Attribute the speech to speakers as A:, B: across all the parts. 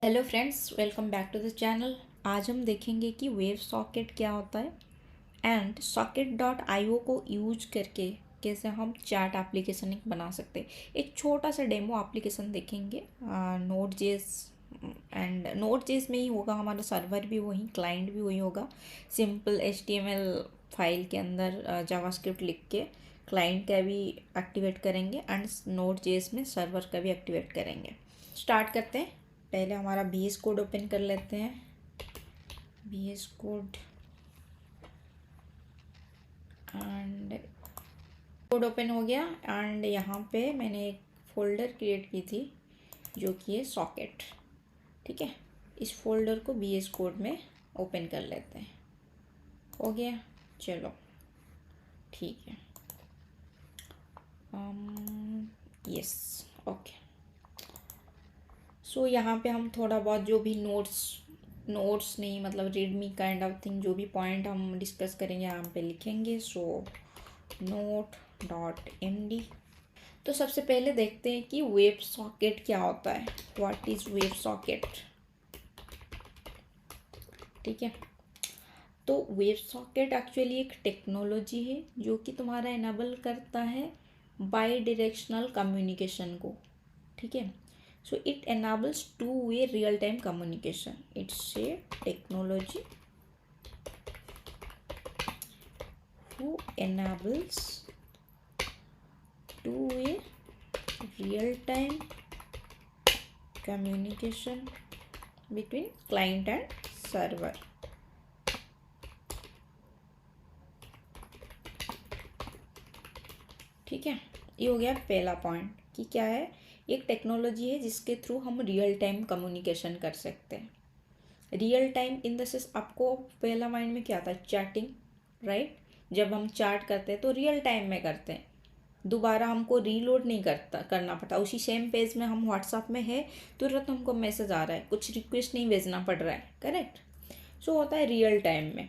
A: Hello friends, welcome back to the channel. आज हम देखेंगे कि वेब सॉकेट क्या होता है एंड socket.io को यूज करके कैसे हम चैट एप्लीकेशन एक बना सकते हैं। एक छोटा सा डेमो एप्लीकेशन देखेंगे नोड जेस एंड नोड जेस में ही होगा। हमारा सर्वर भी वही, क्लाइंट भी वही होगा। सिंपल HTML फाइल के अंदर जावास्क्रिप्ट लिख के क्लाइंट का भी एक्टिवेट करेंगे एंड नोड जेस में सर्वर का भी एक्टिवेट करेंगे। स्टार्ट करते हैं। पहले हमारा VS कोड ओपन कर लेते हैं। VS code and code open हो गया एंड यहाँ पे मैंने एक फ़ोल्डर क्रिएट की थी जो कि है सॉकेट। ठीक है, इस फोल्डर को VS कोड में ओपन कर लेते हैं। हो गया, चलो ठीक है। Yes, okay. सो यहाँ पे हम थोड़ा बहुत जो भी नोट्स नहीं, मतलब रीडमी काइंड ऑफ थिंग, जो भी पॉइंट हम डिस्कस करेंगे यहाँ पे लिखेंगे। सो note.md। तो सबसे पहले देखते हैं कि वेब सॉकेट क्या होता है। What is web socket? ठीक है, तो वेब सॉकेट एक्चुअली एक टेक्नोलॉजी है जो कि तुम्हारा इनेबल करता है बाई डायरेक्शनल कम्युनिकेशन को। ठीक है, so it enables two-way real-time communication. It's a technology who enables two-way real-time communication between client and server. ठीक है, ये हो गया पहला पॉइंट कि क्या है। एक टेक्नोलॉजी है जिसके थ्रू हम रियल टाइम कम्युनिकेशन कर सकते हैं। Real time in the sense, आपको पहला माइंड में क्या आता है? Chatting, right. जब हम चैट करते हैं तो रियल टाइम में करते हैं, दोबारा हमको रीलोड नहीं करना पड़ता। उसी सेम पेज में हम व्हाट्सएप में है, तुरंत हमको मैसेज आ रहा है, कुछ रिक्वेस्ट नहीं भेजना पड़ रहा है, करेक्ट। सो होता है रियल टाइम में।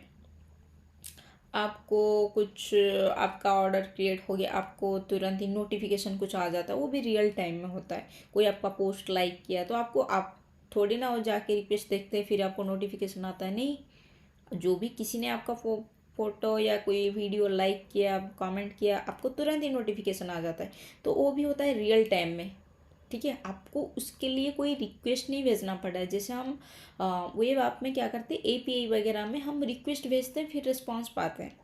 A: आपको कुछ, आपका ऑर्डर क्रिएट हो गया, आपको तुरंत ही नोटिफिकेशन कुछ आ जाता है, वो भी रियल टाइम में होता है। कोई आपका पोस्ट लाइक किया तो आपको, आप थोड़ी ना हो जाके रिक्वेस्ट देखते हैं फिर आपको नोटिफिकेशन आता है, नहीं। जो भी किसी ने आपका फोटो या कोई वीडियो लाइक किया, कमेंट किया, आपको तुरंत ही नोटिफिकेशन आ जाता है। तो वो भी होता है रियल टाइम में। ठीक है, आपको उसके लिए कोई रिक्वेस्ट नहीं भेजना पड़ा है। जैसे हम वेब ऐप में क्या करते हैं, API वगैरह में हम रिक्वेस्ट भेजते हैं फिर रिस्पॉन्स पाते हैं,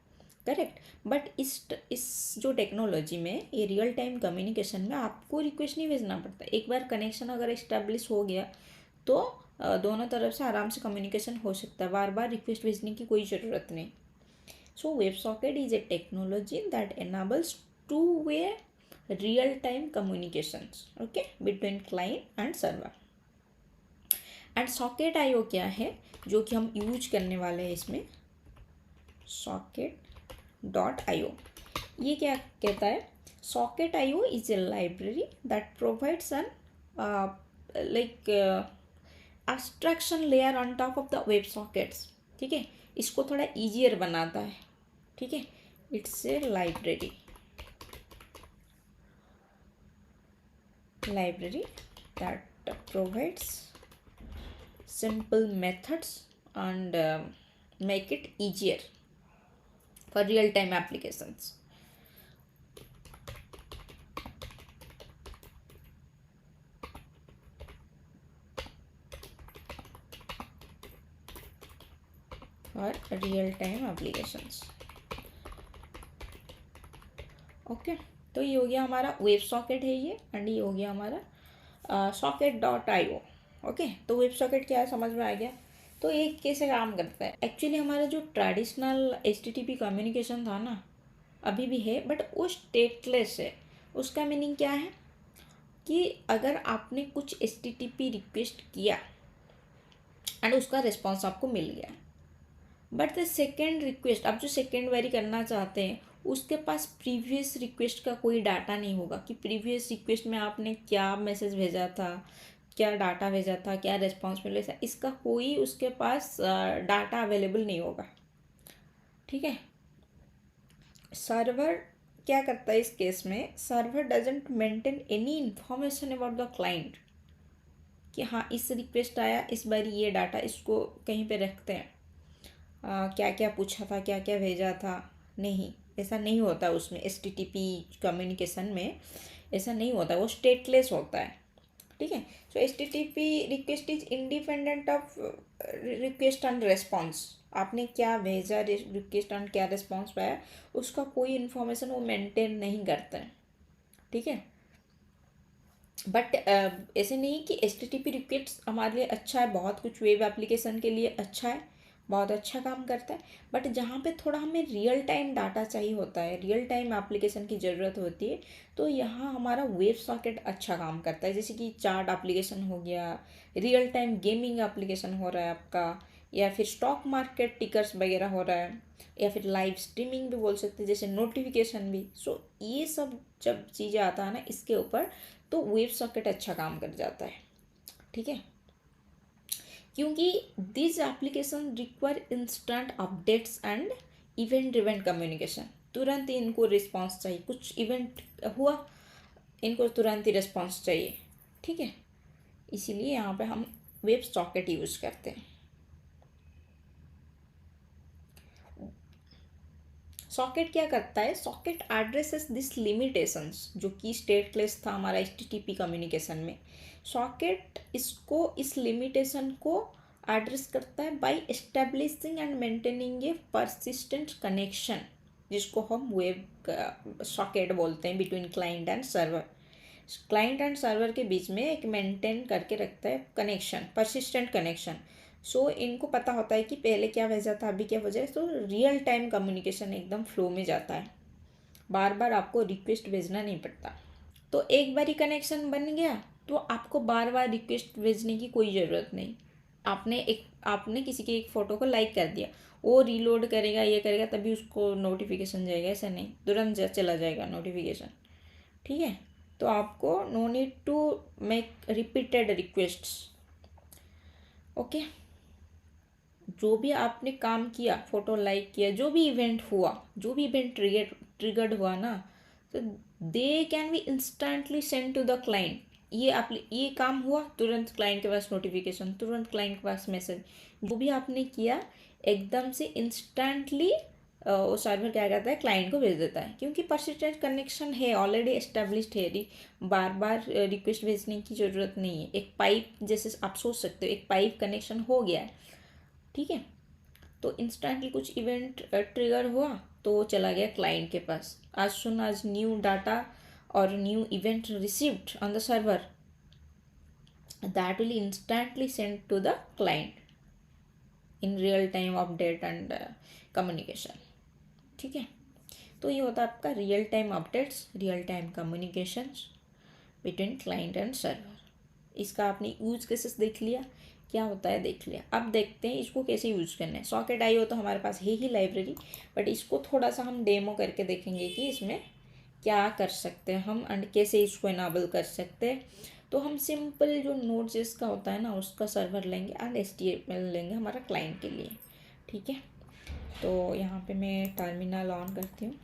A: करेक्ट। बट इस जो टेक्नोलॉजी में, ये रियल टाइम कम्युनिकेशन में आपको रिक्वेस्ट नहीं भेजना पड़ता। एक बार कनेक्शन अगर इस्टेब्लिश हो गया तो दोनों तरफ से आराम से कम्युनिकेशन हो सकता है, बार बार रिक्वेस्ट भेजने की कोई ज़रूरत नहीं। सो WebSocket is a technology that enables two-way real-time communications, okay, between client and server. And Socket.io क्या है जो कि हम यूज करने वाले हैं इसमें? Socket.io ये क्या कहता है? Socket.io is a library that provides an like abstraction layer on top of the WebSockets. ठीक है, इसको थोड़ा ईजियर बनाता है। ठीक है, it's a library that provides simple methods and make it easier for real time applications. For real time applications. Okay, तो ये हो गया हमारा वेब सॉकेट है ये, एंड ये हो गया हमारा socket.io। ओके, तो वेब सॉकेट क्या है समझ में आ गया। तो ये कैसे काम करता है? एक्चुअली हमारा जो ट्रेडिशनल HTTP कम्युनिकेशन था ना, अभी भी है, बट वो स्टेटलेस है। उसका मीनिंग क्या है कि अगर आपने कुछ HTTP रिक्वेस्ट किया एंड उसका रिस्पॉन्स आपको मिल गया, बट द सेकेंड रिक्वेस्ट, आप जो सेकेंड वेरी करना चाहते हैं, उसके पास प्रीवियस रिक्वेस्ट का कोई डाटा नहीं होगा कि प्रीवियस रिक्वेस्ट में आपने क्या मैसेज भेजा था, क्या डाटा भेजा था, क्या रिस्पॉन्स मिला था, इसका कोई उसके पास डाटा अवेलेबल नहीं होगा। ठीक है, सर्वर क्या करता है इस केस में? Server doesn't maintain any information about the client कि हाँ इस रिक्वेस्ट आया, इस बार ये डाटा इसको कहीं पे रखते हैं, क्या क्या पूछा था, क्या क्या भेजा था। नहीं, ऐसा नहीं होता उसमें, HTTP कम्युनिकेशन में ऐसा नहीं होता, वो स्टेटलेस होता है। ठीक है। सो HTTP request is independent of request and response. आपने क्या भेजा रिक्वेस्ट एंड क्या रिस्पॉन्स पाया, उसका कोई इन्फॉर्मेशन वो मेंटेन नहीं करता है। ठीक है। बट ऐसे नहीं कि HTTP रिक्वेस्ट हमारे लिए अच्छा है, बहुत कुछ वेब एप्लीकेशन के लिए अच्छा है, बहुत अच्छा काम करता है। बट जहाँ पे थोड़ा हमें रियल टाइम डाटा चाहिए होता है, रियल टाइम एप्लीकेशन की ज़रूरत होती है, तो यहाँ हमारा वेब सॉकेट अच्छा काम करता है। जैसे कि चार्ट एप्लीकेशन हो गया, रियल टाइम गेमिंग एप्लीकेशन हो रहा है आपका, या फिर स्टॉक मार्केट टिकर्स वगैरह हो रहा है, या फिर लाइव स्ट्रीमिंग भी बोल सकते हैं, जैसे नोटिफिकेशन भी। सो ये सब जब चीज़ें आता है ना इसके ऊपर, तो वेब सॉकेट अच्छा काम कर जाता है। ठीक है। क्योंकि this application require instant updates and event driven communication. तुरंत ही इनको रिस्पॉन्स चाहिए, कुछ इवेंट हुआ इनको तुरंत ही रिस्पॉन्स चाहिए। ठीक है। इसीलिए यहाँ पे हम वेब सॉकेट यूज़ करते हैं। सॉकेट क्या करता है, सॉकेट एड्रेसेस दिस लिमिटेशंस, जो कि स्टेटलेस था हमारा HTTP कम्युनिकेशन में। सॉकेट इसको, इस लिमिटेशन को एड्रेस करता है by establishing and maintaining a persistent connection, जिसको हम वेब सॉकेट बोलते हैं, between client and server. Client and server के बीच में एक मेंटेन करके रखता है कनेक्शन, परसिस्टेंट कनेक्शन। सो इनको पता होता है कि पहले क्या भेजा था, अभी क्या वजह है। तो रियल टाइम कम्युनिकेशन एकदम फ्लो में जाता है, बार बार आपको रिक्वेस्ट भेजना नहीं पड़ता। तो एक बार ही कनेक्शन बन गया तो आपको बार बार रिक्वेस्ट भेजने की कोई ज़रूरत नहीं। आपने किसी की एक फ़ोटो को लाइक कर दिया, वो रीलोड करेगा, ये करेगा, तभी उसको नोटिफिकेशन जाएगा, ऐसा नहीं, तुरंत चला जाएगा नोटिफिकेशन। ठीक है। तो आपको no need to make repeated requests. Okay. जो भी आपने काम किया, फोटो लाइक किया, जो भी इवेंट हुआ, जो भी इवेंट ट्रिगर्ड हुआ ना, तो they can be instantly send to the client. ये काम हुआ, तुरंत क्लाइंट के पास नोटिफिकेशन, तुरंत क्लाइंट के पास मैसेज। जो भी आपने किया एकदम से इंस्टेंटली वो सर्वर क्या करता है, क्लाइंट को भेज देता है, क्योंकि परसिस्टेंट कनेक्शन है, ऑलरेडी एस्टेब्लिश्ड है। बार बार रिक्वेस्ट भेजने की ज़रूरत नहीं है। एक पाइप, जैसे आप सोच सकते हो, एक पाइप कनेक्शन हो गया है। ठीक है। तो इंस्टेंटली कुछ इवेंट ट्रिगर हुआ तो वो चला गया क्लाइंट के पास। आज सुन आज न्यू डाटा और new event received on the server, that will instantly send to the client in real time update and communication. ठीक है। तो ये होता है आपका real time updates, real time communications between client and server. इसका आपने यूज केसेस देख लिया, क्या होता है देख लिया। अब देखते हैं इसको कैसे यूज करना है। सॉकेट IO तो हमारे पास है ही लाइब्रेरी, बट इसको थोड़ा सा हम डेमो करके देखेंगे कि इसमें क्या कर सकते हैं हम एंड कैसे इसको इनेबल कर सकते हैं। तो हम सिंपल जो Node.js का होता है ना, उसका सर्वर लेंगे एंड HTML लेंगे हमारा क्लाइंट के लिए। ठीक है। तो यहाँ पे मैं टर्मिनल ऑन करती हूँ।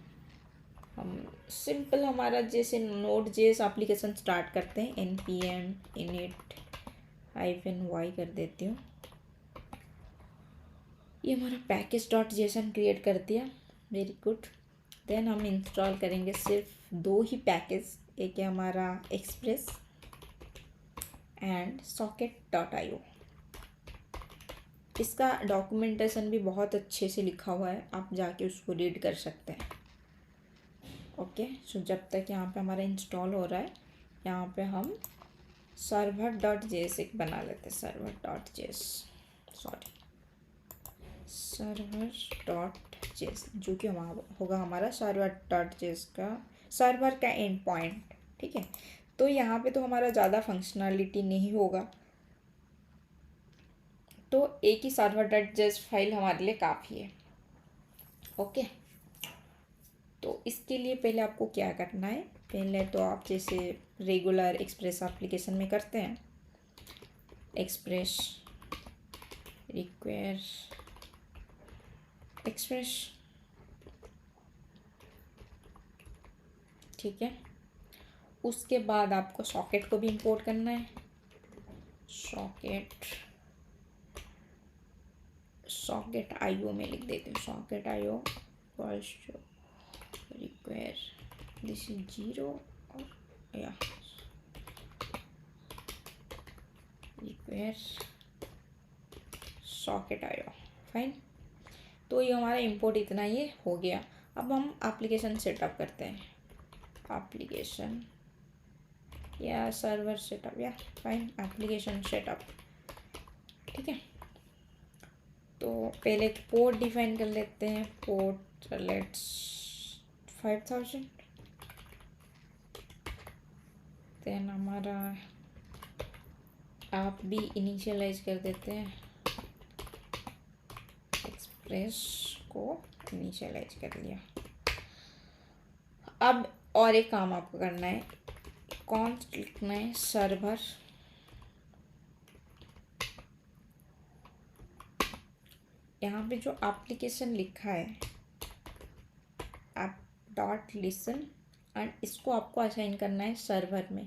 A: हम सिंपल हमारा जैसे Node.js एप्लीकेशन स्टार्ट करते हैं, npm init-y कर देती हूँ। ये हमारा पैकेज.json क्रिएट कर दिया, वेरी गुड। देन हम इंस्टॉल करेंगे सिर्फ 2 ही पैकेज, एक है हमारा एक्सप्रेस एंड socket.io। इसका डॉक्यूमेंटेशन भी बहुत अच्छे से लिखा हुआ है, आप जाके उसको रीड कर सकते हैं। ओके। सो जब तक यहाँ पे हमारा इंस्टॉल हो रहा है, यहाँ पे हम server.js एक बना लेते हैं, server.js, सॉरी server.js, जो कि होगा हमारा server.js का सर्वर का एंड पॉइंट। ठीक है। तो यहाँ पे तो हमारा ज़्यादा फंक्शनैलिटी नहीं होगा, तो एक ही server.js फाइल हमारे लिए काफ़ी है। ओके। तो इसके लिए पहले आपको क्या करना है, पहले तो आप जैसे रेगुलर एक्सप्रेस एप्लीकेशन में करते हैं, एक्सप्रेस रिक्वायर एक्सप्रेस। ठीक है। उसके बाद आपको सॉकेट को भी इंपोर्ट करना है। सॉकेट आईओ में लिख देती हूँ, socket IO require this is 0 और या रिक्वायर सॉकेट आईओ। फाइन, तो ये हमारा इंपोर्ट इतना ये हो गया। अब हम एप्लीकेशन सेटअप करते हैं, एप्लीकेशन या सर्वर सेटअप या फाइन एप्लीकेशन सेटअप। ठीक है, तो पहले एक पोर्ट डिफाइन कर लेते हैं, पोर्ट लेट्स 5000। देन हमारा आप भी इनिशियलाइज कर देते हैं, एक्सप्रेस को इनिशियलाइज कर लिया। अब और एक काम आपको करना है, कौन लिखना है, सर्वर यहाँ पे जो एप्लीकेशन लिखा है ऐप डॉट लिसन एंड इसको आपको असाइन करना है सर्वर में।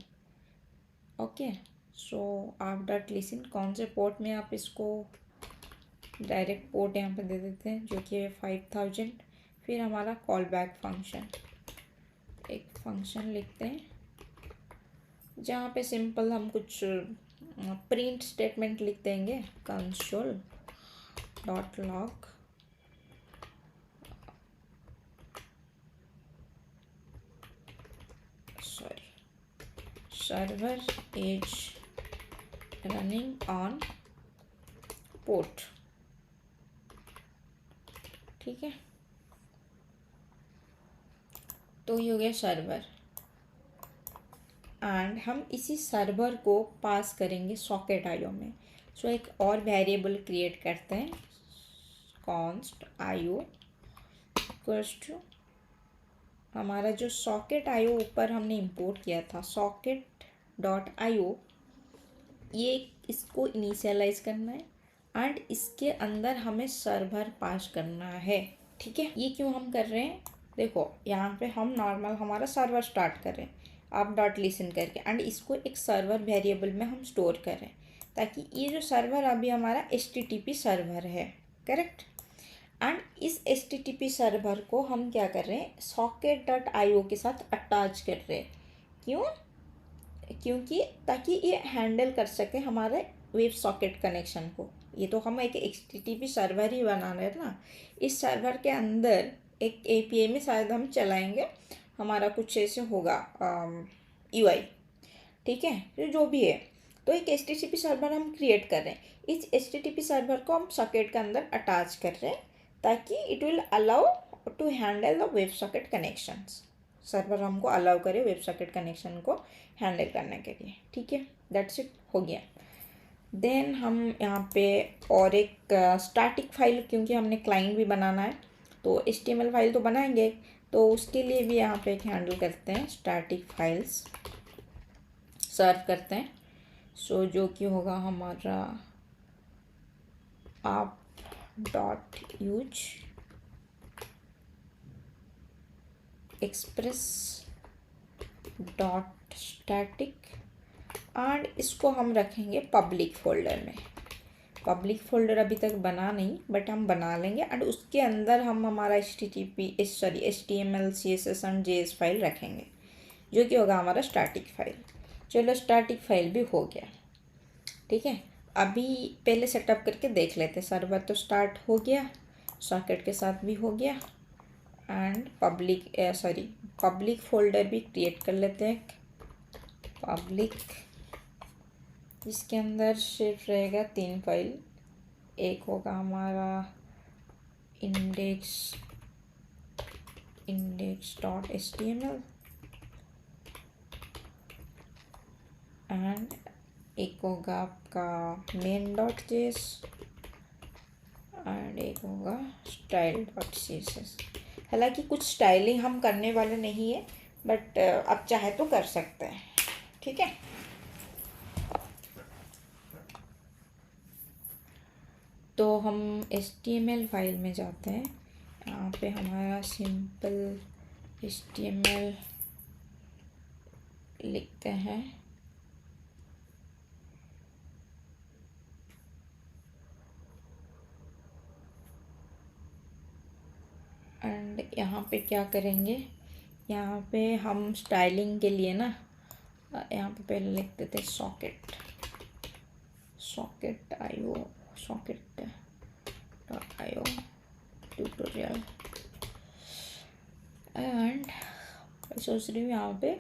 A: ओके, सो आप डॉट लिसन कौन से पोर्ट में, आप इसको डायरेक्ट पोर्ट यहाँ पे दे देते हैं जो कि है 5000। फिर हमारा कॉल बैक फंक्शन, एक फंक्शन लिखते हैं जहाँ पे सिंपल हम कुछ प्रिंट स्टेटमेंट लिख देंगे, console dot log server is running on port. ठीक है, तो ये हो गया सर्वर एंड हम इसी सर्वर को पास करेंगे सॉकेट आईओ में। सो एक और वेरिएबल क्रिएट करते हैं, कॉन्स्ट आईओ इक्वल्स टू हमारा जो सॉकेट आईओ ऊपर हमने इंपोर्ट किया था, सॉकेट डॉट आईओ, ये इसको इनिशियलाइज करना है एंड इसके अंदर हमें सर्वर पास करना है। ठीक है, ये क्यों हम कर रहे हैं, देखो यहाँ पे हम नॉर्मल हमारा सर्वर स्टार्ट कर रहे हैं आप डॉट लिसन करके एंड इसको एक सर्वर वेरिएबल में हम स्टोर कर रहे हैं, ताकि ये जो सर्वर अभी हमारा HTTP सर्वर है, करेक्ट। एंड इस HTTP सर्वर को हम क्या कर रहे हैं, सॉकेट डॉट आईओ के साथ अटैच कर रहे हैं। क्यों, क्योंकि ताकि ये हैंडल कर सके हमारे वेब सॉकेट कनेक्शन को। ये तो हम एक HTTP सर्वर ही बना रहे हैं ना, इस सर्वर के अंदर एक API में शायद हम चलाएंगे, हमारा कुछ ऐसे होगा UI। ठीक है, तो जो भी है, तो एक HTTP सर्वर हम क्रिएट कर रहे हैं, इस HTTP सर्वर को हम सॉकेट के अंदर अटैच कर रहे हैं ताकि it will allow to handle the web socket connections. Server हमको अलाउ करे वेब सॉकेट कनेक्शन को हैंडल करने के लिए। ठीक है, दैट्स इट, हो गया। देन हम यहाँ पे और एक स्टैटिक फाइल, क्योंकि हमने क्लाइंट भी बनाना है तो HTML फाइल तो बनाएंगे, तो उसके लिए भी यहाँ पे एक हैंडल करते हैं, स्टैटिक फाइल्स सर्व करते हैं। सो जो कि होगा हमारा आप dot use express dot static and इसको हम रखेंगे पब्लिक फोल्डर में। पब्लिक फोल्डर अभी तक बना नहीं, बट हम बना लेंगे एंड उसके अंदर हम हमारा HTML CSS and JS file रखेंगे, जो कि होगा हमारा स्टैटिक फाइल। चलो, स्टैटिक फाइल भी हो गया। ठीक है, अभी पहले सेटअप करके देख लेते। सर्वर तो स्टार्ट हो गया, सॉकेट के साथ भी हो गया एंड पब्लिक फोल्डर भी क्रिएट कर लेते हैं, पब्लिक, जिसके अंदर सिर्फ रहेगा 3 फाइल। एक होगा हमारा इंडेक्स डॉट HTML एंड एक होगा आपका मेन डॉट JS एंड एक होगा स्टाइल डॉट CSS। हालांकि कुछ स्टाइलिंग हम करने वाले नहीं है, बट आप चाहे तो कर सकते हैं। ठीक है, तो हम HTML फाइल में जाते हैं, यहाँ पे हमारा सिंपल HTML लिखते हैं एंड यहाँ पे क्या करेंगे, यहाँ पे हम स्टाइलिंग के लिए ना यहाँ पे पहले लिख देते socket, socket IO, socket dot IO tutorial. And सोच रही हूँ यहाँ पे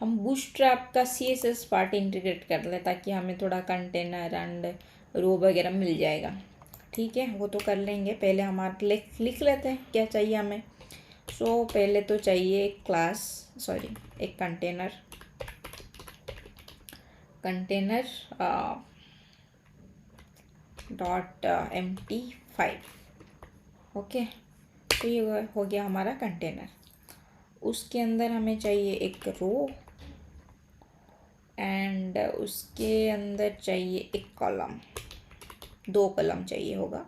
A: हम बूटस्ट्रैप का CSS पार्ट इंटीग्रेट कर लें ताकि हमें थोड़ा कंटेनर एंड रो वगैरह मिल जाएगा। ठीक है, वो तो कर लेंगे, पहले हमारे लिख लेते हैं क्या चाहिए हमें। सो पहले तो चाहिए एक क्लास, सॉरी एक container, container dot empty5। Okay, तो ये हो गया हमारा कंटेनर। उसके अंदर हमें चाहिए एक रो एंड उसके अंदर चाहिए एक कॉलम, 2 कॉलम चाहिए होगा।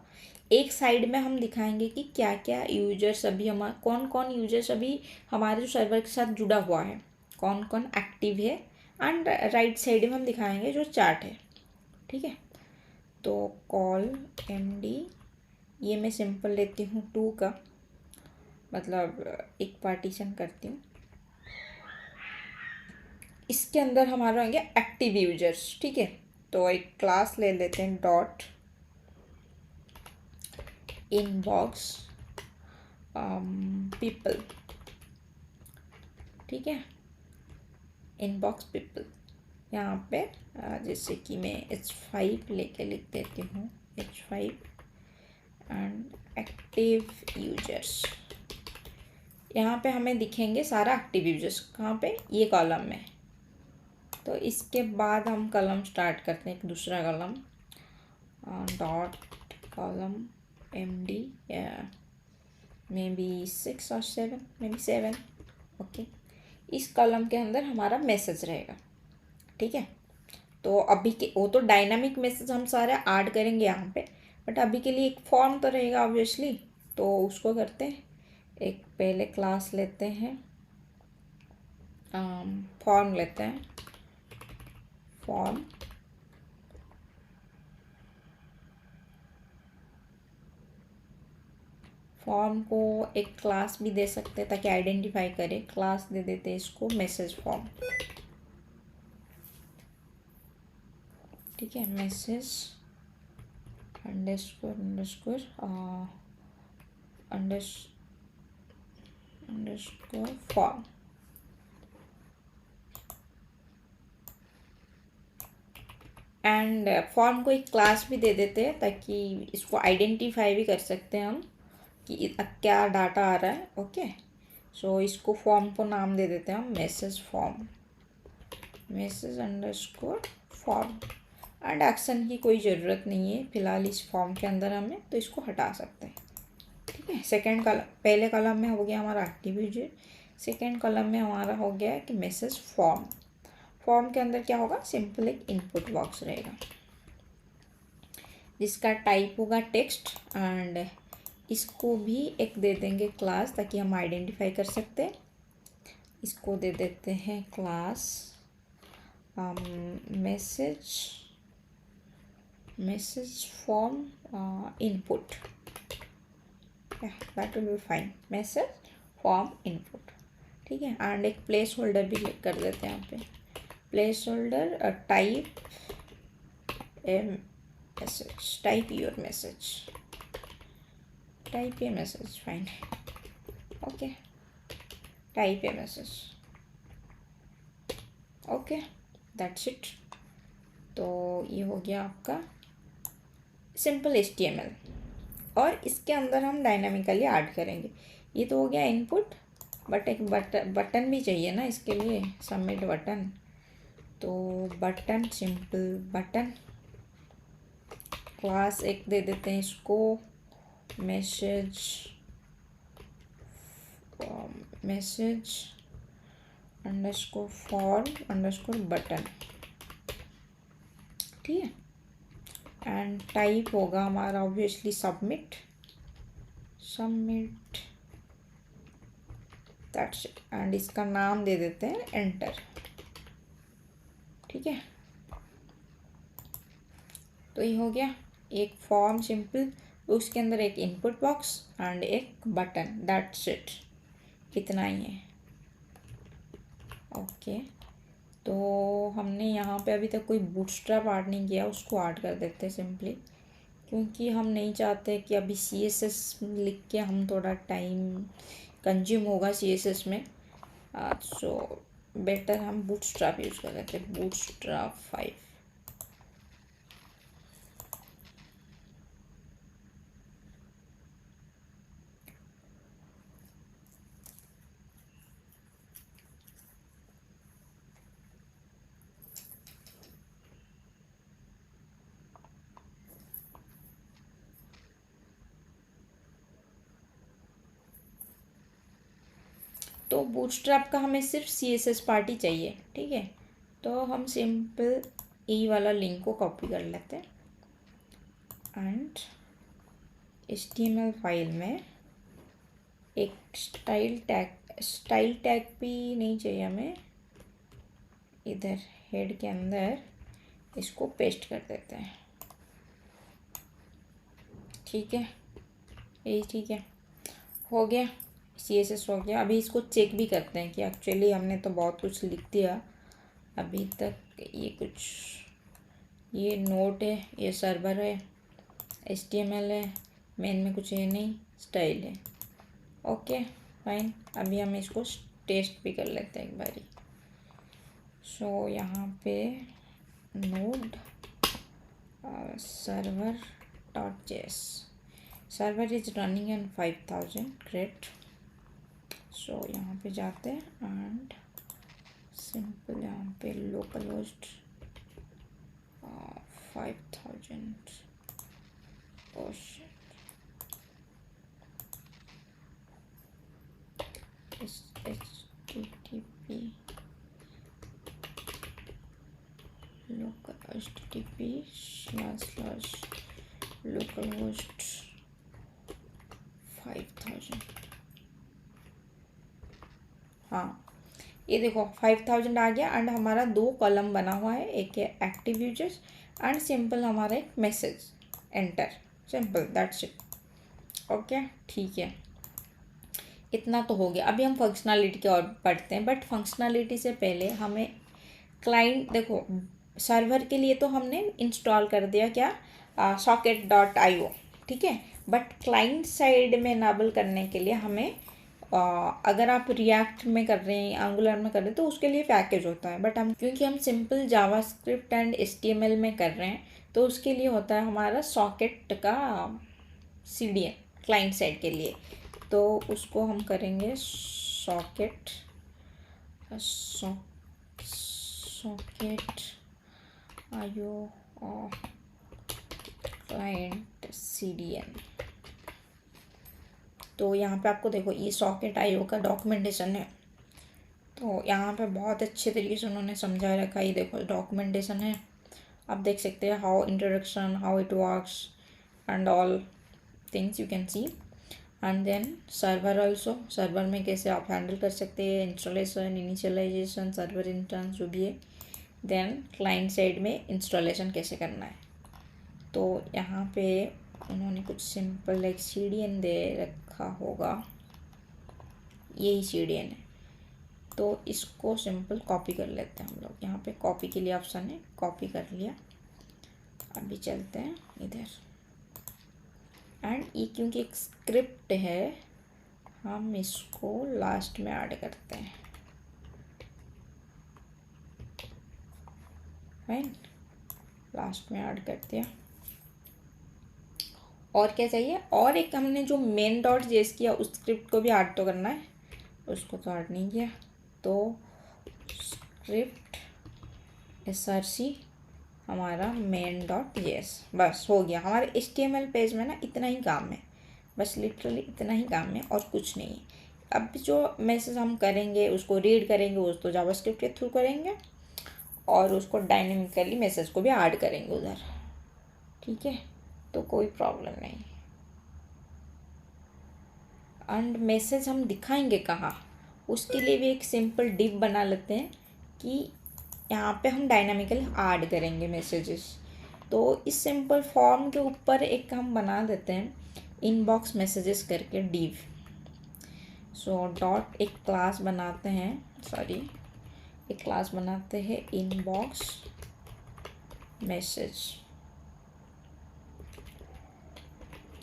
A: एक साइड में हम दिखाएंगे कि क्या क्या यूजर्स अभी हमारा, कौन कौन यूजर्स अभी हमारे जो सर्वर के साथ जुड़ा हुआ है, कौन कौन एक्टिव है। एंड राइट साइड में हम दिखाएंगे जो चार्ट है। ठीक है, तो कॉल MD, ये मैं सिंपल लेती हूँ 2 का, मतलब एक पार्टीशन करती हूँ। इसके अंदर हमारे होंगे एक्टिव यूजर्स। ठीक है, तो एक क्लास ले लेते हैं डॉट इनबॉक्स पीपल। ठीक है, इनबॉक्स पीपल। यहाँ पे जैसे कि मैं H5 लेके लिख देती हूँ, H5 एंड एक्टिव यूजर्स। यहाँ पे हमें दिखेंगे सारा एक्टिव यूजर्स, कहाँ पे, ये कॉलम में। तो इसके बाद हम कॉलम स्टार्ट करते हैं, एक दूसरा column dot column MD may be 6 और 7, मे बी 7। ओके, इस कॉलम के अंदर हमारा मैसेज रहेगा। ठीक है, तो अभी के वो तो डायनामिक मैसेज हम सारे ऐड करेंगे यहाँ पे, बट अभी के लिए एक फॉर्म तो रहेगा ऑब्वियसली। तो उसको करते हैं, एक पहले क्लास लेते हैं, फॉर्म लेते हैं, फॉर्म फॉर्म को एक क्लास भी दे सकते हैं ताकि आइडेंटिफाई करे। क्लास दे देते हैं इसको मैसेज फॉर्म। ठीक है, message underscore form. And form को एक क्लास भी दे देते हैं ताकि इसको आइडेंटिफाई भी कर सकते हैं हम कि क्या डाटा आ रहा है। ओके, सो इसको फॉर्म को नाम दे देते हैं हम message form, message underscore form. And action की कोई ज़रूरत नहीं है फिलहाल इस फॉर्म के अंदर हमें, तो इसको हटा सकते हैं। ठीक है, सेकेंड कॉलम, पहले कॉलम में हो गया हमारा एक्टिव यूजर, सेकेंड कॉलम में हमारा हो गया कि मैसेज फॉर्म। फॉर्म के अंदर क्या होगा, सिंपल एक इनपुट बॉक्स रहेगा जिसका टाइप होगा टेक्स्ट। एंड इसको भी एक दे देंगे क्लास ताकि हम आइडेंटिफाई कर सकते हैं। इसको दे देते हैं class message form input. That will be fine, message form input. ठीक है, एंड एक प्लेस होल्डर भी कर देते हैं यहाँ पे, place holder type message, type your message, type A message, fine. Okay, type A message. Okay, that's it. तो ये हो गया आपका सिंपल HTML, और इसके अंदर हम डायनामिकली ऐड करेंगे। ये तो हो गया इनपुट, बट एक बटन भी चाहिए ना इसके लिए, सबमिट बटन। तो बटन, सिंपल बटन, क्लास एक दे देते हैं इसको message underscore form underscore button. ठीक है, एंड टाइप होगा हमारा obviously submit, that's it. And इसका नाम दे देते हैं एंटर। ठीक है, तो ये हो गया एक फॉर्म सिंपल उसके अंदर एक इनपुट बॉक्स एंड एक बटन, दैट्स इट, इतना ही है। ओके, तो हमने यहाँ पे अभी तक कोई बूटस्ट्रैप ऐड नहीं किया, उसको ऐड कर देते हैं सिंपली, क्योंकि हम नहीं चाहते कि अभी CSS लिख के हम थोड़ा टाइम कंज्यूम होगा CSS में। सो बेटर हम बूटस्ट्रैप यूज़ कर लेते हैं, बूटस्ट्रैप 5। तो बूटस्ट्रैप का हमें सिर्फ CSS पार्ट ही चाहिए, ठीक है। तो हम सिंपल ई वाला लिंक को कॉपी कर लेते हैं एंड HTML फाइल में एक स्टाइल टैग भी नहीं चाहिए हमें, इधर हेड के अंदर इसको पेस्ट कर देते हैं, ठीक है। यही ठीक है, हो गया, CSS हो गया। अभी इसको चेक भी करते हैं कि एक्चुअली हमने तो बहुत कुछ लिख दिया अभी तक। ये नोट है, ये सर्वर है, HTML है, मेन में कुछ है नहीं, स्टाइल है। ओके फाइन, अभी हम इसको टेस्ट भी कर लेते हैं एक बारी। सो यहाँ पे node server .js, server is running on 5000, great। सो यहाँ पे जाते हैं एंड सिंपल यहाँ पे local host 5000। oh shit, HTTP local http//localhost 5000। हाँ, ये देखो 5000 आ गया एंड हमारा 2 कॉलम बना हुआ है, एक है एक्टिव यूजर्स एंड सिंपल हमारा एक message, enter, simple, that's it. Okay ठीक है, इतना तो हो गया। अभी हम फंक्शनैलिटी की ओर पढ़ते हैं, बट फंक्शनैलिटी से पहले हमें क्लाइंट, देखो सर्वर के लिए तो हमने इंस्टॉल कर दिया क्या, socket.io, ठीक है। बट क्लाइंट साइड में इनेबल करने के लिए हमें अगर आप रिएक्ट में कर रहे हैं, एंगुलर में कर रहे हैं, तो उसके लिए पैकेज होता है। बट हम क्योंकि हम सिंपल जावास्क्रिप्ट एंड HTML में कर रहे हैं, तो उसके लिए होता है हमारा सॉकेट का CDN क्लाइंट साइड के लिए। तो उसको हम करेंगे सॉकेट IO क्लाइंट CDN। तो यहाँ पे आपको देखो ये सॉकेट IO का डॉक्यूमेंटेशन है, तो यहाँ पे बहुत अच्छे तरीके से उन्होंने समझा रखा है। ये देखो डॉक्यूमेंटेशन है, आप देख सकते हैं how introduction, how it works and all things you can see. And then server also, server में कैसे आप हैंडल कर सकते हैं, इंस्टॉलेशन, इनिशियलाइजेशन, सर्वर इंस्टेंस जो भी है। देन क्लाइंट साइड में इंस्टॉलेशन कैसे करना है। तो यहाँ पे उन्होंने कुछ सिंपल एक CDN दे रखा होगा, यही CDN है। तो इसको सिंपल कॉपी कर लेते हैं हम लोग, यहाँ पे कॉपी के लिए ऑप्शन है, कॉपी कर लिया। अभी चलते हैं इधर एंड ये क्योंकि एक स्क्रिप्ट है, हम इसको लास्ट में ऐड करते हैं, फाइन, लास्ट में ऐड कर दिया। और क्या चाहिए, और एक हमने जो main.js किया उस स्क्रिप्ट को भी ऐड तो करना है, उसको तो ऐड नहीं किया। तो स्क्रिप्ट src हमारा main.js, बस हो गया। हमारे HTML पेज में ना इतना ही काम है, बस लिटरली इतना ही काम है और कुछ नहीं है। अब जो मैसेज हम करेंगे उसको रीड करेंगे, उस तो जावास्क्रिप्ट के थ्रू करेंगे और उसको डायनेमिकली मैसेज को भी ऐड करेंगे उधर, ठीक है। तो कोई प्रॉब्लम नहीं। एंड मैसेज हम दिखाएंगे कहाँ, उसके लिए भी एक सिंपल डिव बना लेते हैं कि यहाँ पे हम डायनामिकली ऐड करेंगे मैसेजेस। तो इस सिंपल फॉर्म के ऊपर एक हम बना देते हैं इनबॉक्स मैसेजेस करके डिव। सो डॉट एक क्लास बनाते हैं, सॉरी एक क्लास बनाते हैं इनबॉक्स मैसेज,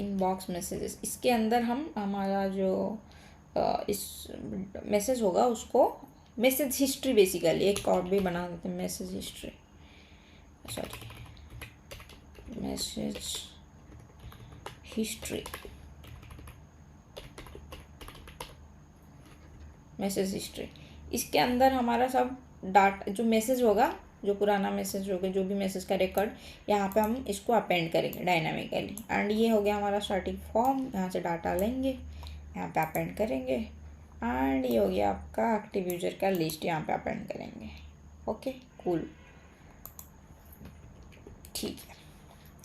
A: इनबॉक्स मैसेजेस। इसके अंदर हम हमारा जो इस मैसेज होगा उसको मैसेज हिस्ट्री बेसिकली एक और भी बना देते हैं, message history, sorry message history, message history. इसके अंदर हमारा सब डाटा जो मैसेज होगा, जो पुराना मैसेज होगा, जो भी मैसेज का रिकॉर्ड, यहाँ पे हम इसको अपेंड करेंगे डायनामिकली। एंड ये हो गया हमारा स्टार्टिंग फॉर्म, यहाँ से डाटा लेंगे, यहाँ पे अपेंड करेंगे। एंड ये हो गया आपका एक्टिव यूजर का लिस्ट, यहाँ पे अपेंड करेंगे। ओके कूल, ठीक है।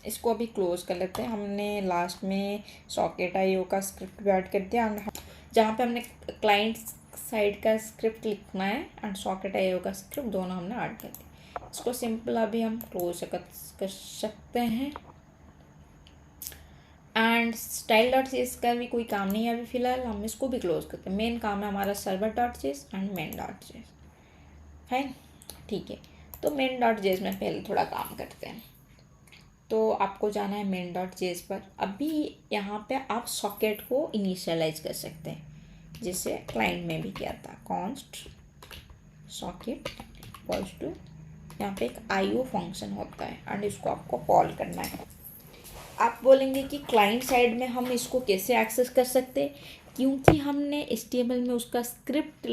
A: इसको अभी क्लोज कर लेते हैं। हमने लास्ट में सॉकेट आईओ का स्क्रिप्ट भी ऐड कर दिया, जहाँ पे हमने क्लाइंट साइड का स्क्रिप्ट लिखना है एंड सॉकेट आईओ का स्क्रिप्ट दोनों हमने ऐड कर दिया। इसको सिंपल अभी हम क्लोज कर सकते हैं। एंड स्टाइल डॉट सीएस का भी कोई काम नहीं है अभी फ़िलहाल, हम इसको भी क्लोज करते हैं। मेन काम है हमारा server dot JS and main dot JS. Fine, ठीक है। तो मेन डॉट जेएस में पहले थोड़ा काम करते हैं। तो आपको जाना है मेन डॉट जेएस पर। अभी यहाँ पे आप सॉकेट को इनिशियलाइज कर सकते हैं, जैसे क्लाइंट में भी किया था। कॉन्स्ट सॉकेट इक्वल्स टू, यहाँ पे एक आईओ फंक्शन होता है एंड इसको आपको कॉल करना है। आप बोलेंगे कि क्लाइंट साइड में हम इसको कैसे एक्सेस कर सकते हैं, क्योंकि हमने HTML में उसका स्क्रिप्ट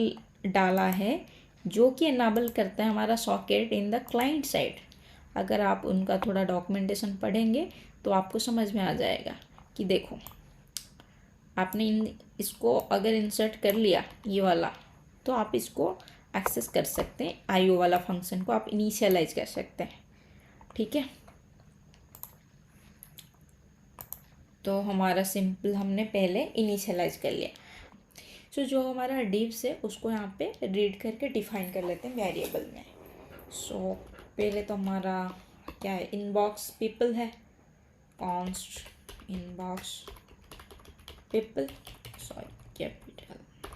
A: डाला है जो कि इनेबल करता है हमारा socket in the client side. अगर आप उनका थोड़ा डॉक्यूमेंटेशन पढ़ेंगे तो आपको समझ में आ जाएगा कि देखो आपने इसको अगर इंसर्ट कर लिया ये वाला, तो आप इसको एक्सेस कर सकते हैं। आईओ वाला फंक्शन को आप इनिशियलाइज कर सकते हैं, ठीक है। तो हमारा सिंपल हमने पहले इनिशियलाइज कर लिया। सो जो हमारा डिव्स है उसको यहाँ पे रीड करके डिफाइन कर लेते हैं वेरिएबल में। सो पहले तो हमारा क्या है, इनबॉक्स पीपल है, const inbox people, sorry capital.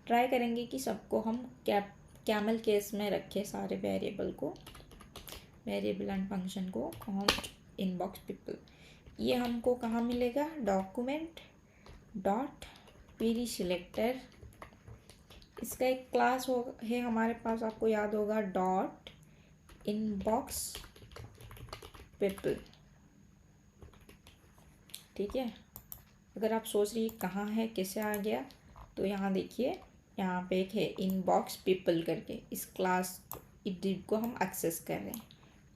A: Try करेंगे कि सबको हम कैमल केस में रखें सारे वेरिएबल को, वेरिएबल एंड फंक्शन को। कॉन्स्ट इनबॉक्स पीपल, ये हमको कहाँ मिलेगा, डॉक्यूमेंट डॉट पीडी सिलेक्टर। इसका एक क्लास है हमारे पास, आपको याद होगा, डॉट इनबॉक्स पीपल, ठीक है। अगर आप सोच रही कहाँ है, कैसे आ गया, तो यहाँ देखिए, यहाँ पे एक है इनबॉक्स पीपल करके, इस क्लास डिव को हम एक्सेस कर रहे हैं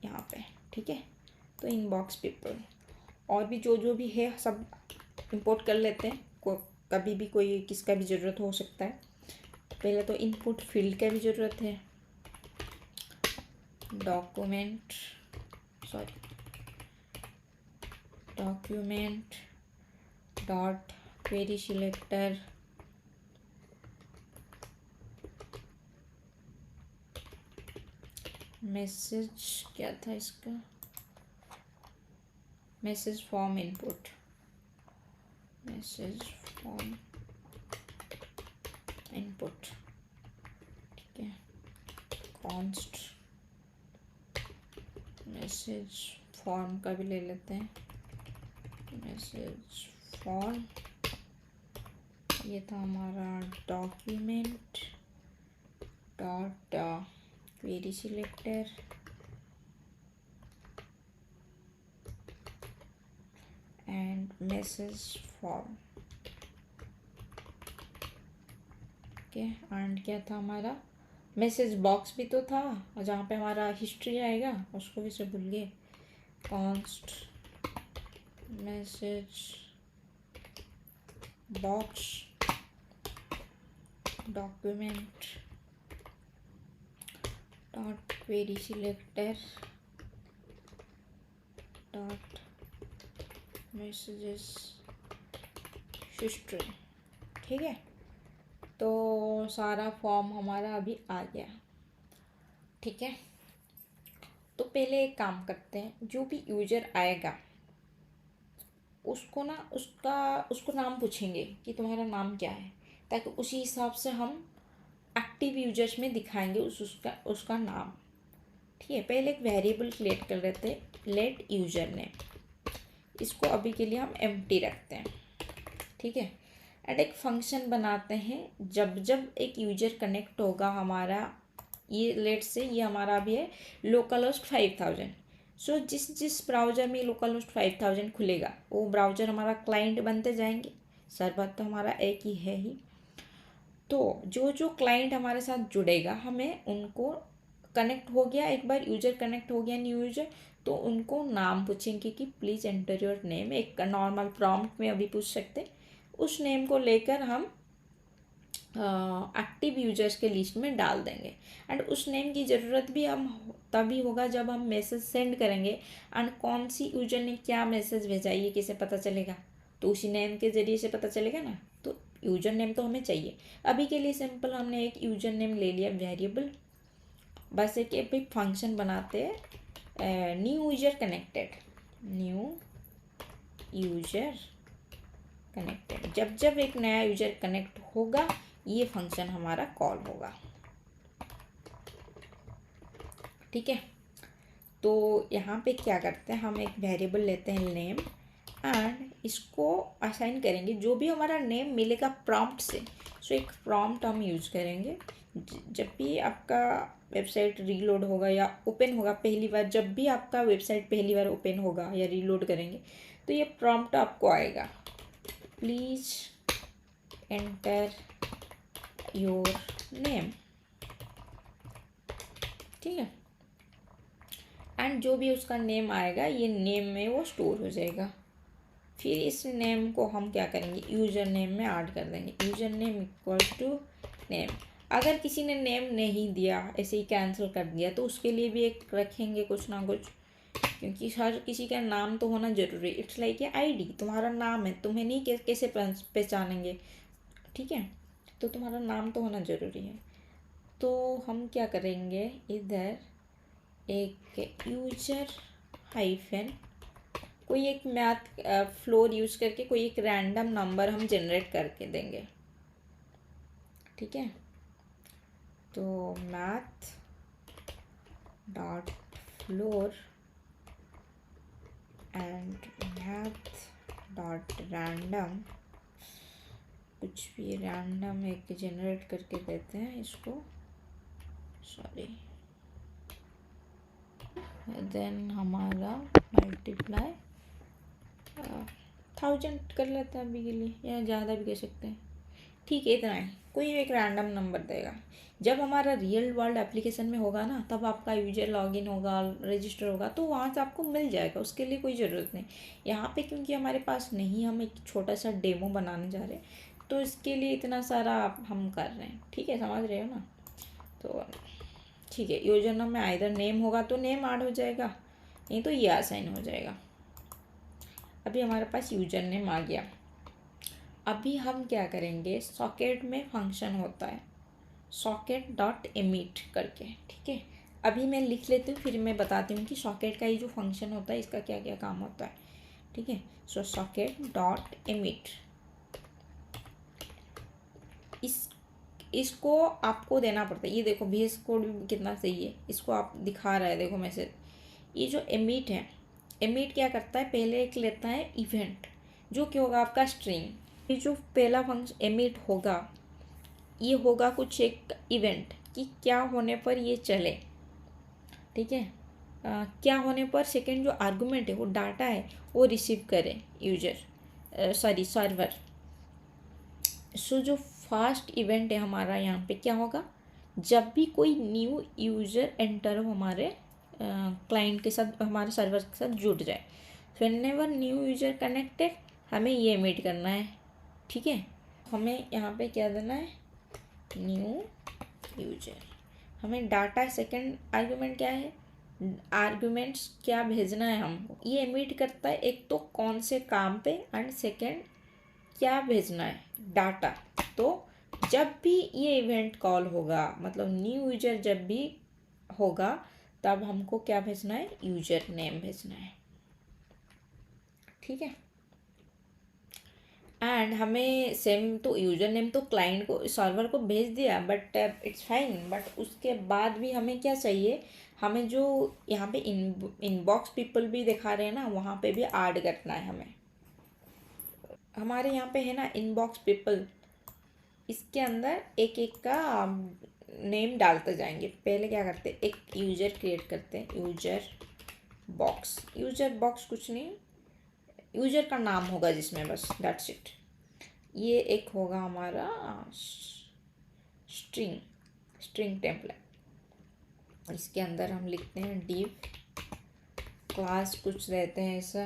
A: यहाँ पे, ठीक है। तो इनबॉक्स पीपल और भी जो भी है सब इंपोर्ट कर लेते हैं, कभी भी कोई किसका भी ज़रूरत हो सकता है। पहले तो इनपुट फील्ड का भी ज़रूरत है, document dot query selector message, क्या था इसका, message form input, message form input, ठीक है। कॉन्स्ट मैसेज फॉर्म का भी ले लेते हैं, मैसेज फॉर्म। ये था हमारा document dot query selector and message form, okay. And क्या था हमारा, मैसेज बॉक्स भी तो था, और जहाँ पे हमारा हिस्ट्री आएगा उसको भी से भूल गए। Const message box document dot query selector dot messages history, ठीक है। तो सारा फॉर्म हमारा अभी आ गया, ठीक है। तो पहले एक काम करते हैं, जो भी यूजर आएगा उसको ना उसको नाम पूछेंगे कि तुम्हारा नाम क्या है, ताकि उसी हिसाब से हम एक्टिव यूजर्स में दिखाएंगे उसका नाम। ठीक है, पहले एक वेरिएबल क्रिएट कर लेते हैं, लेट यूजर नेम। इसको अभी के लिए हम एम्प्टी रखते हैं। ठीक है, एंड एक फंक्शन बनाते हैं, जब जब एक यूजर कनेक्ट होगा हमारा, ये लेट से ये हमारा भी है लोकल होस्ट 5000। सो जिस जिस ब्राउज़र में लोकल होस्ट 5000 खुलेगा वो ब्राउज़र हमारा क्लाइंट बनते जाएंगे। सर्वर तो हमारा एक ही है ही। तो जो जो क्लाइंट हमारे साथ जुड़ेगा, हमें उनको कनेक्ट हो गया, एक बार यूजर कनेक्ट हो गया न्यू यूजर, तो उनको नाम पूछेंगे कि प्लीज़ एंटर योर नेम। एक नॉर्मल प्रॉम्प्ट में अभी पूछ सकते हैं, उस नेम को लेकर हम एक्टिव यूजर्स के लिस्ट में डाल देंगे। एंड उस नेम की ज़रूरत भी हम तभी होगा जब हम मैसेज सेंड करेंगे, एंड कौन सी यूजर ने क्या मैसेज भेजा ये कैसे पता चलेगा, तो उसी नेम के ज़रिए से पता चलेगा ना। तो यूजर नेम तो हमें चाहिए। अभी के लिए सिंपल हमने एक यूजर नेम ले लिया वेरिएबल, बस एक फंक्शन बनाते हैं, new user connected, new user connected. जब जब एक नया यूजर कनेक्ट होगा ये फंक्शन हमारा कॉल होगा। ठीक है, तो यहाँ पे क्या करते हैं, हम एक वेरिएबल लेते हैं नेम, एंड इसको असाइन करेंगे जो भी हमारा नेम मिलेगा प्रॉम्प्ट से। सो एक प्रॉम्प्ट हम यूज़ करेंगे। जब भी आपका वेबसाइट रीलोड होगा या ओपन होगा पहली बार, जब भी आपका वेबसाइट पहली बार ओपन होगा या रीलोड करेंगे, तो ये प्रॉम्प्ट आपको आएगा, प्लीज़ एंटर योर नेम। ठीक है, एंड जो भी उसका नेम आएगा ये नेम में वो स्टोर हो जाएगा। फिर इस नेम को हम क्या करेंगे, यूज़र नेम में ऐड कर देंगे, user name equals to name. अगर किसी ने नेम नहीं दिया, ऐसे ही कैंसिल कर दिया, तो उसके लिए भी एक रखेंगे कुछ ना कुछ, क्योंकि हर किसी का नाम तो होना जरूरी है। इट्स लाइक ए आईडी, तुम्हारा नाम है, तुम्हें नहीं कैसे पहचानेंगे। ठीक है, तो तुम्हारा नाम तो होना ज़रूरी है। तो हम क्या करेंगे, इधर एक यूजर हाइफन कोई एक मैथ फ्लोर यूज़ करके कोई एक रैंडम नंबर हम जनरेट करके देंगे। ठीक है, तो math dot floor and math dot random, कुछ भी रैंडम एक जनरेट करके देते हैं इसको, सॉरी, देन हमारा मल्टीप्लाई 1000 कर लेते हैं अभी के लिए, या ज़्यादा भी कर सकते हैं। ठीक है, इतना है, कोई एक रैंडम नंबर देगा। जब हमारा रियल वर्ल्ड एप्लीकेशन में होगा ना, तब आपका यूजर लॉगिन होगा, रजिस्टर होगा, तो वहाँ से आपको मिल जाएगा, उसके लिए कोई ज़रूरत नहीं। यहाँ पे क्योंकि हमारे पास नहीं, हम एक छोटा सा डेमो बनाने जा रहे हैं, तो इसके लिए इतना सारा हम कर रहे हैं। ठीक है, समझ रहे हो ना। तो ठीक है, यूजर नेम में आइदर नेम होगा तो नेम ऐड हो जाएगा, नहीं तो ये असाइन हो जाएगा। अभी हमारे पास यूजर नेम आ गया। अभी हम क्या करेंगे, सॉकेट में फंक्शन होता है सॉकेट डॉट एमिट करके। ठीक है, अभी मैं लिख लेती हूँ, फिर मैं बताती हूँ कि सॉकेट का ये जो फंक्शन होता है इसका क्या क्या काम होता है। ठीक है, सो सॉकेट डॉट एमिट, इसको आपको देना पड़ता है। ये देखो VS कोड भी कितना सही है, इसको आप दिखा रहा है, देखो मैसेज। ये जो एमिट है, एमिट क्या करता है, पहले एक लेता है इवेंट, जो कि होगा आपका स्ट्रिंग। ये जो पहला फंक्शन एमिट होगा, ये होगा कुछ एक इवेंट कि क्या होने पर ये चले। ठीक है, क्या होने पर सेकंड जो आर्गुमेंट है, वो डाटा है, वो रिसीव करे यूजर, सॉरी सर्वर। सो जो फास्ट इवेंट है हमारा यहाँ पे क्या होगा, जब भी कोई न्यू यूज़र एंटर हो हमारे क्लाइंट के साथ, हमारे सर्वर के साथ जुड़ जाए, व्हेनेवर न्यू यूज़र कनेक्टेड, हमें ये एमिट करना है। ठीक है, हमें यहाँ पे क्या देना है, न्यू यूजर। हमें डाटा सेकंड आर्गुमेंट क्या है, आर्गुमेंट्स क्या भेजना है हमको, ये एमिट करता है एक तो कौन से काम पे, एंड सेकंड क्या भेजना है, डाटा। तो जब भी ये इवेंट कॉल होगा, मतलब न्यू यूजर जब भी होगा, तब हमको क्या भेजना है, यूजर नेम भेजना है, ठीक है। एंड हमें सेम तो यूजर नेम तो क्लाइंट को, सर्वर को भेज दिया, बट इट्स फाइन, बट उसके बाद भी हमें क्या चाहिए, हमें जो यहाँ पे इनबॉक्स पीपल भी दिखा रहे हैं ना, वहाँ पे भी ऐड करना है हमें। हमारे यहाँ पे है ना इनबॉक्स पीपल, इसके अंदर एक एक का नेम डालते जाएंगे। पहले क्या करते हैं, एक यूजर क्रिएट करते हैं, यूजर बॉक्स कुछ नहीं, यूजर का नाम होगा जिसमें, बस दैट्स इट। ये एक होगा हमारा स्ट्रिंग टेम्पलेट। इसके अंदर हम लिखते हैं div क्लास, कुछ रहते हैं ऐसा,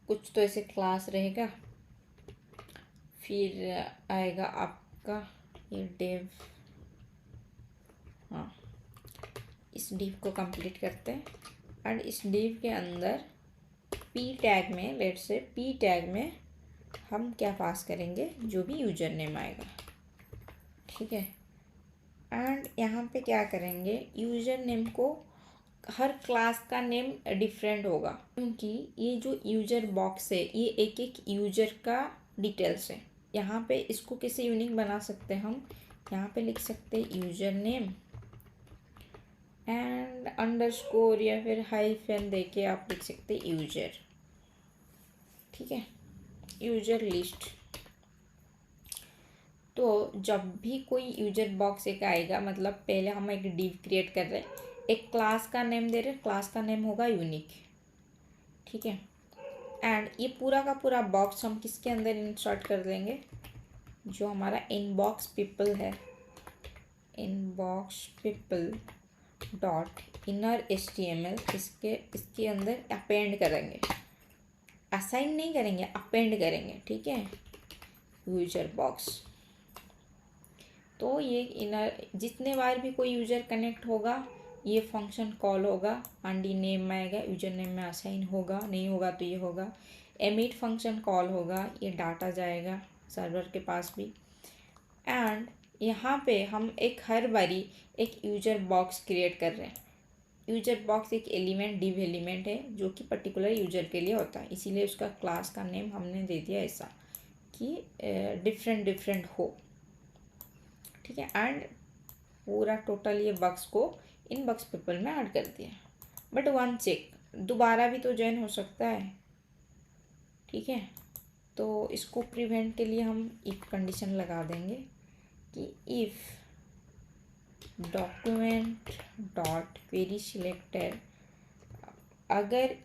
A: कुछ तो ऐसे क्लास रहेगा। फिर आएगा आपका ये div, हाँ, इस div को कंप्लीट करते हैं। एंड इस div के अंदर p टैग में, लेट्स से p टैग में हम क्या पास करेंगे, जो भी यूजर नेम आएगा, ठीक है। एंड यहाँ पे क्या करेंगे, यूजर नेम को हर क्लास का नेम डिफरेंट होगा, क्योंकि ये जो यूजर बॉक्स है ये एक एक यूजर का डिटेल्स है। यहाँ पे इसको कैसे यूनिक बना सकते हैं हम, यहाँ पे लिख सकते हैं यूजर नेम एंड अंडरस्कोर या फिर हाइफन देके आप लिख सकते हैं यूजर, ठीक है, यूजर लिस्ट। तो जब भी कोई यूजर बॉक्स एक आएगा, मतलब पहले हम एक डिव क्रिएट कर रहे हैं, एक क्लास का नेम दे रहे हैं, क्लास का नेम होगा यूनिक, ठीक है। एंड ये पूरा का पूरा बॉक्स हम किसके अंदर इंसर्ट कर देंगे, जो हमारा इनबॉक्स पीपल है, inbox people dot inner HTML, इसके अंदर अपेंड करेंगे, असाइन नहीं करेंगे, अपेंड करेंगे, ठीक है, यूजर बॉक्स। तो ये इनर, जितने बार भी कोई यूजर कनेक्ट होगा ये फंक्शन कॉल होगा, अंडी नेम आएगा, यूजर नेम में असाइन होगा, नहीं होगा तो ये होगा, एमिट फंक्शन कॉल होगा, ये डाटा जाएगा सर्वर के पास भी। एंड यहाँ पे हम एक हर बारी एक यूजर बॉक्स क्रिएट कर रहे हैं। यूजर बॉक्स एक एलिमेंट, डिव एलिमेंट है जो कि पर्टिकुलर यूजर के लिए होता है, इसीलिए उसका क्लास का नेम हमने दे दिया ऐसा कि डिफरेंट हो, ठीक है। एंड पूरा टोटल ये बक्स को इन बक्स पीपल में ऐड कर दिया, बट वन चेक, दोबारा भी तो ज्वाइन हो सकता है, ठीक है। तो इसको प्रिवेंट के लिए हम इफ कंडीशन लगा देंगे कि if document dot query selector, अगर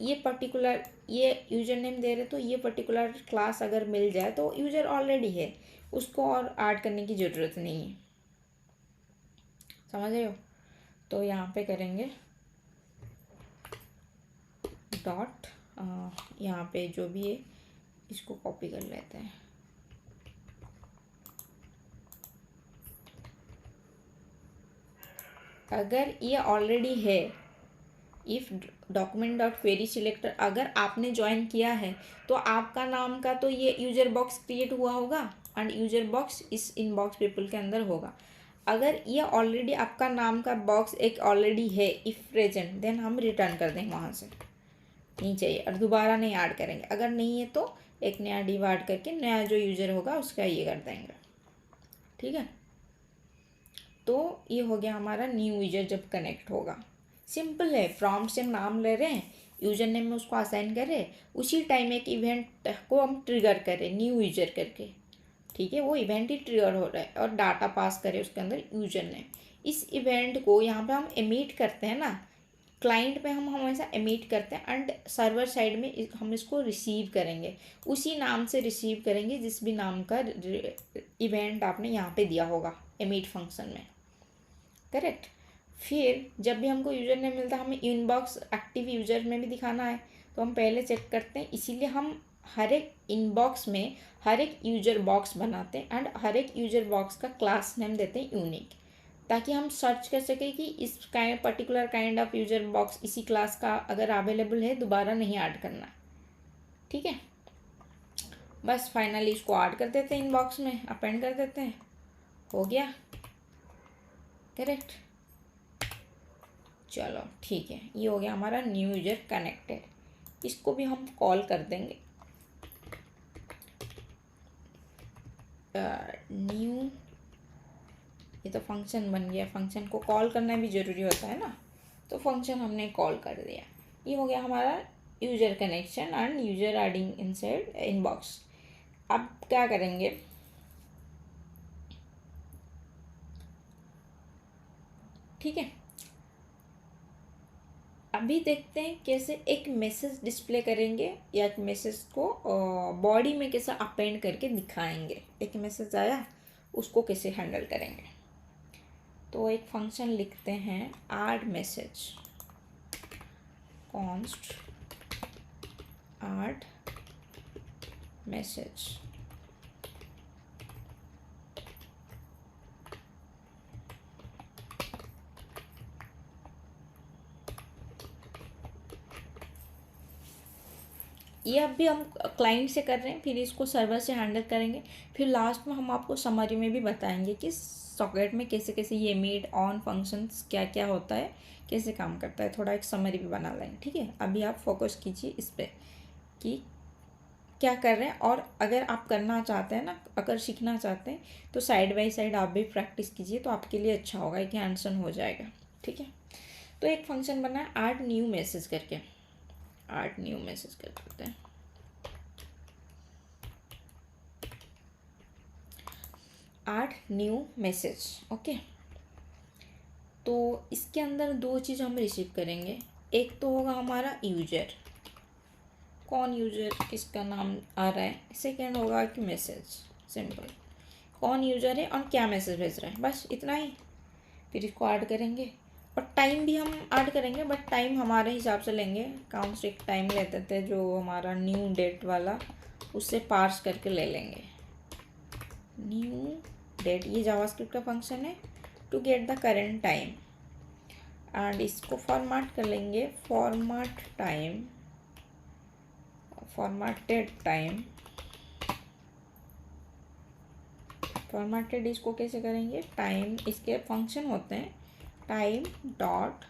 A: ये पर्टिकुलर, ये यूजर नेम दे रहे तो ये पर्टिकुलर क्लास अगर मिल जाए तो यूजर ऑलरेडी है, उसको और ऐड करने की ज़रूरत नहीं है, समझ रहे हो। तो यहाँ पे करेंगे डॉट, यहाँ पे जो भी है इसको कॉपी कर लेते हैं, अगर ये ऑलरेडी है, if document dot query selector, अगर आपने ज्वाइन किया है तो आपका नाम का तो ये यूजर बॉक्स क्रिएट हुआ होगा एंड यूजर बॉक्स इस इनबॉक्स पीपल के अंदर होगा। अगर ये ऑलरेडी आपका नाम का बॉक्स एक ऑलरेडी है इफ़ प्रेजेंट, देन हम रिटर्न कर देंगे वहाँ से, नहीं चाहिए और दोबारा नहीं ऐड करेंगे। अगर नहीं है तो एक नया डिव ऐड करके नया जो यूज़र होगा उसका ये कर देंगे, ठीक है। तो ये हो गया हमारा न्यू यूजर जब कनेक्ट होगा, सिंपल है, प्रॉम्प्ट से नाम ले रहे हैं, यूजर नेम में उसको असाइन कर रहे हैं, उसी टाइम एक इवेंट को हम ट्रिगर कर रहे हैं न्यू यूजर करके, ठीक है, वो इवेंट ही ट्रिगर हो रहा है और डाटा पास करें उसके अंदर यूजर नेम। इस इवेंट को यहाँ पे हम एमिट करते हैं ना, क्लाइंट पे हम हमेशा एमिट करते हैं एंड सर्वर साइड में हम इसको रिसीव करेंगे, उसी नाम से रिसीव करेंगे जिस भी नाम का इवेंट आपने यहाँ पे दिया होगा एमिट फंक्शन में, करेक्ट। फिर जब भी हमको यूज़र नेम मिलता है, हमें इनबॉक्स एक्टिव यूज़र में भी दिखाना है, तो हम पहले चेक करते हैं, इसीलिए हम हर एक इनबॉक्स में हर एक यूजर बॉक्स बनाते हैं एंड हर एक यूजर बॉक्स का क्लास नेम देते हैं यूनिक, ताकि हम सर्च कर सकें कि इस particular kind of user box इसी क्लास का अगर अवेलेबल है दोबारा नहीं ऐड करना, ठीक है। बस फाइनली इसको ऐड कर देते हैं इनबॉक्स में, अपेंड कर देते हैं, हो गया। करेक्ट, चलो ठीक है, ये हो गया हमारा न्यू यूजर कनेक्टेड। इसको भी हम कॉल कर देंगे न्यू, ये तो फंक्शन बन गया, फंक्शन को कॉल करना भी ज़रूरी होता है ना, तो फंक्शन हमने कॉल कर दिया। ये हो गया हमारा user connection and user adding inside inbox. अब क्या करेंगे, ठीक है, अभी देखते हैं कैसे एक मैसेज डिस्प्ले करेंगे या एक मैसेज को बॉडी में कैसे अपेंड करके दिखाएंगे। एक मैसेज आया, उसको कैसे हैंडल करेंगे। तो एक फंक्शन लिखते हैं add message, const add message. ये अब भी हम क्लाइंट से कर रहे हैं, फिर इसको सर्वर से हैंडल करेंगे, फिर लास्ट में हम आपको समरी में भी बताएंगे कि सॉकेट में कैसे कैसे ये मेड ऑन फंक्शंस क्या क्या होता है, कैसे काम करता है, थोड़ा एक समरी भी बना लेंगे। ठीक है, अभी आप फोकस कीजिए इस पर कि क्या कर रहे हैं, और अगर आप करना चाहते हैं ना, अगर सीखना चाहते हैं तो साइड बाय साइड आप भी प्रैक्टिस कीजिए, तो आपके लिए अच्छा होगा कि आंसर हो जाएगा। ठीक है, तो एक फंक्शन बना है ऐड न्यू मैसेज करके, ऐड न्यू मैसेज कर देते हैं, ऐड न्यू मैसेज। ओके, तो इसके अंदर दो चीज़ हम रिसीव करेंगे, एक तो होगा हमारा यूजर, कौन यूजर, किसका नाम आ रहा है, सेकेंड होगा कि मैसेज, सिंपल कौन यूजर है और क्या मैसेज भेज रहा है, बस इतना ही। फिर इसको ऐड करेंगे और टाइम भी हम ऐड करेंगे, बट टाइम हमारे हिसाब से लेंगे, काउंट से एक टाइम लेते थे जो हमारा न्यू डेट वाला, उससे पार्स करके ले लेंगे न्यू डेट। ये जावास्क्रिप्ट का फंक्शन है to get the current time, and इसको फॉर्मेट कर लेंगे format time, formatted time. Formatted इसको कैसे करेंगे, टाइम, इसके फंक्शन होते हैं time dot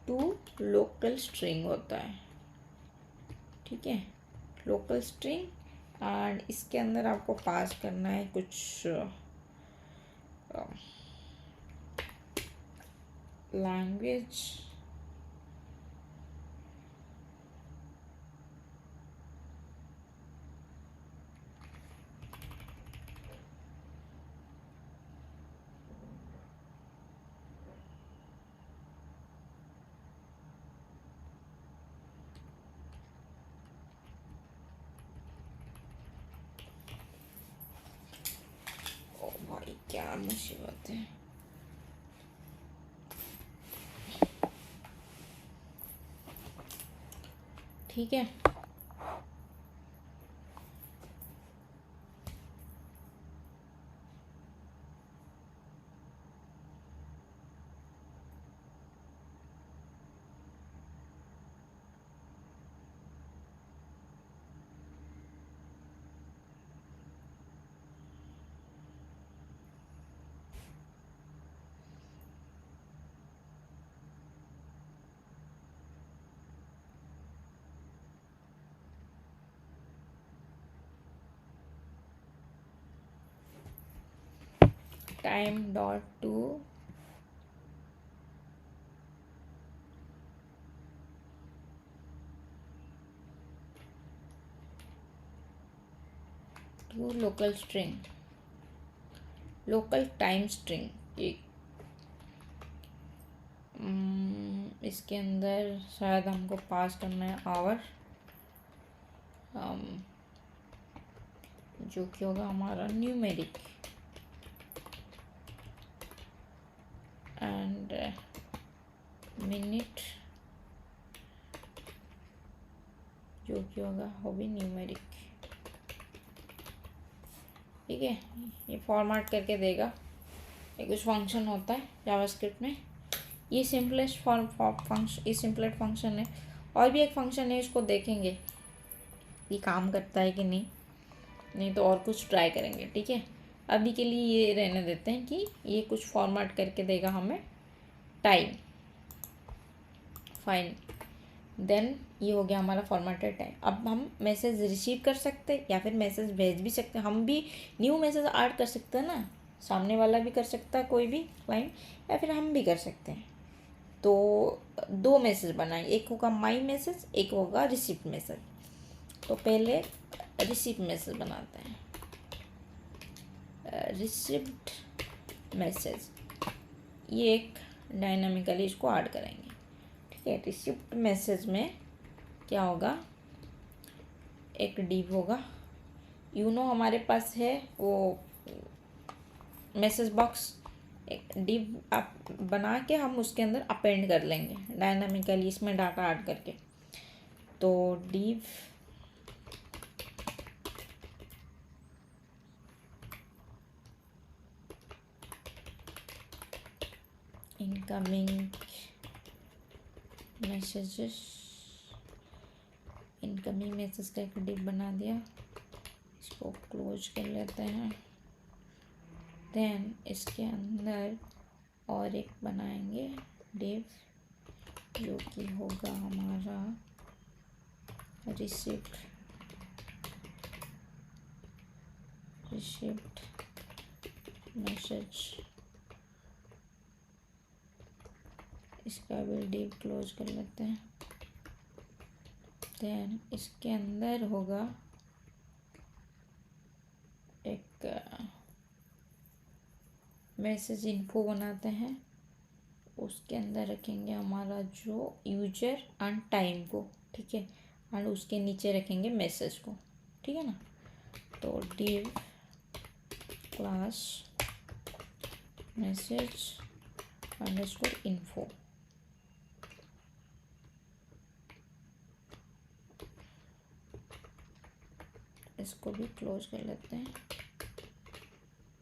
A: to local string होता है। ठीक है, लोकल स्ट्रिंग, एंड इसके अंदर आपको पास करना है कुछ लैंग्वेज, ओ भाई क्या मुसीबत है। ठीक है, time dot to local string, local time string. इसके अंदर शायद हमको पास करना है आवर, जो कि होगा हमारा न्यूमेरिक, एंड मिनट, जो कि होगा वो भी न्यूमेरिक। ठीक है, ये फॉर्मेट करके देगा, ये कुछ फंक्शन होता है जावास्क्रिप्ट में, ये सिंपलेस्ट फंक्शन, ये सिंपलेस्ट फंक्शन है। और भी एक फंक्शन है, इसको देखेंगे ये काम करता है कि नहीं। नहीं तो और कुछ ट्राई करेंगे, ठीक है। अभी के लिए ये रहने देते हैं कि ये कुछ फॉर्मेट करके देगा हमें टाइम। फाइन, देन ये हो गया हमारा फॉर्मेटेड टाइम। अब हम मैसेज रिसीव कर सकते हैं या फिर मैसेज भेज भी सकते हैं। हम भी न्यू मैसेज ऐड कर सकते हैं ना, सामने वाला भी कर सकता है कोई भी क्लाइंट, या फिर हम भी कर सकते हैं। तो 2 मैसेज बनाए, एक होगा माई मैसेज, एक होगा रिसीप्ट मैसेज। तो पहले रिसीप्ट मैसेज बनाते हैं। रिसीप्ट मैसेज, ये एक डायनामिकली इसको ऐड करेंगे, ठीक है। रिसीप्ट मैसेज में क्या होगा, एक डिव होगा, हमारे पास है वो मैसेज बॉक्स, एक डिव आप बना के हम उसके अंदर अपेंड कर लेंगे डायनामिकली इसमें डाटा ऐड करके। तो div incoming messages, incoming message का एक डिव बना दिया, इसको क्लोज कर लेते हैं। देन इसके अंदर और एक बनाएंगे डिव जो कि होगा हमारा रिसिप्ट मैसेज, इसका भी डिव क्लोज कर लेते हैं। देन इसके अंदर होगा एक मैसेज इन्फो बनाते हैं, उसके अंदर रखेंगे हमारा जो यूजर एंड टाइम को, ठीक है, एंड उसके नीचे रखेंगे मैसेज को, ठीक है ना। तो div class message underscore info, इसको भी क्लोज कर लेते हैं।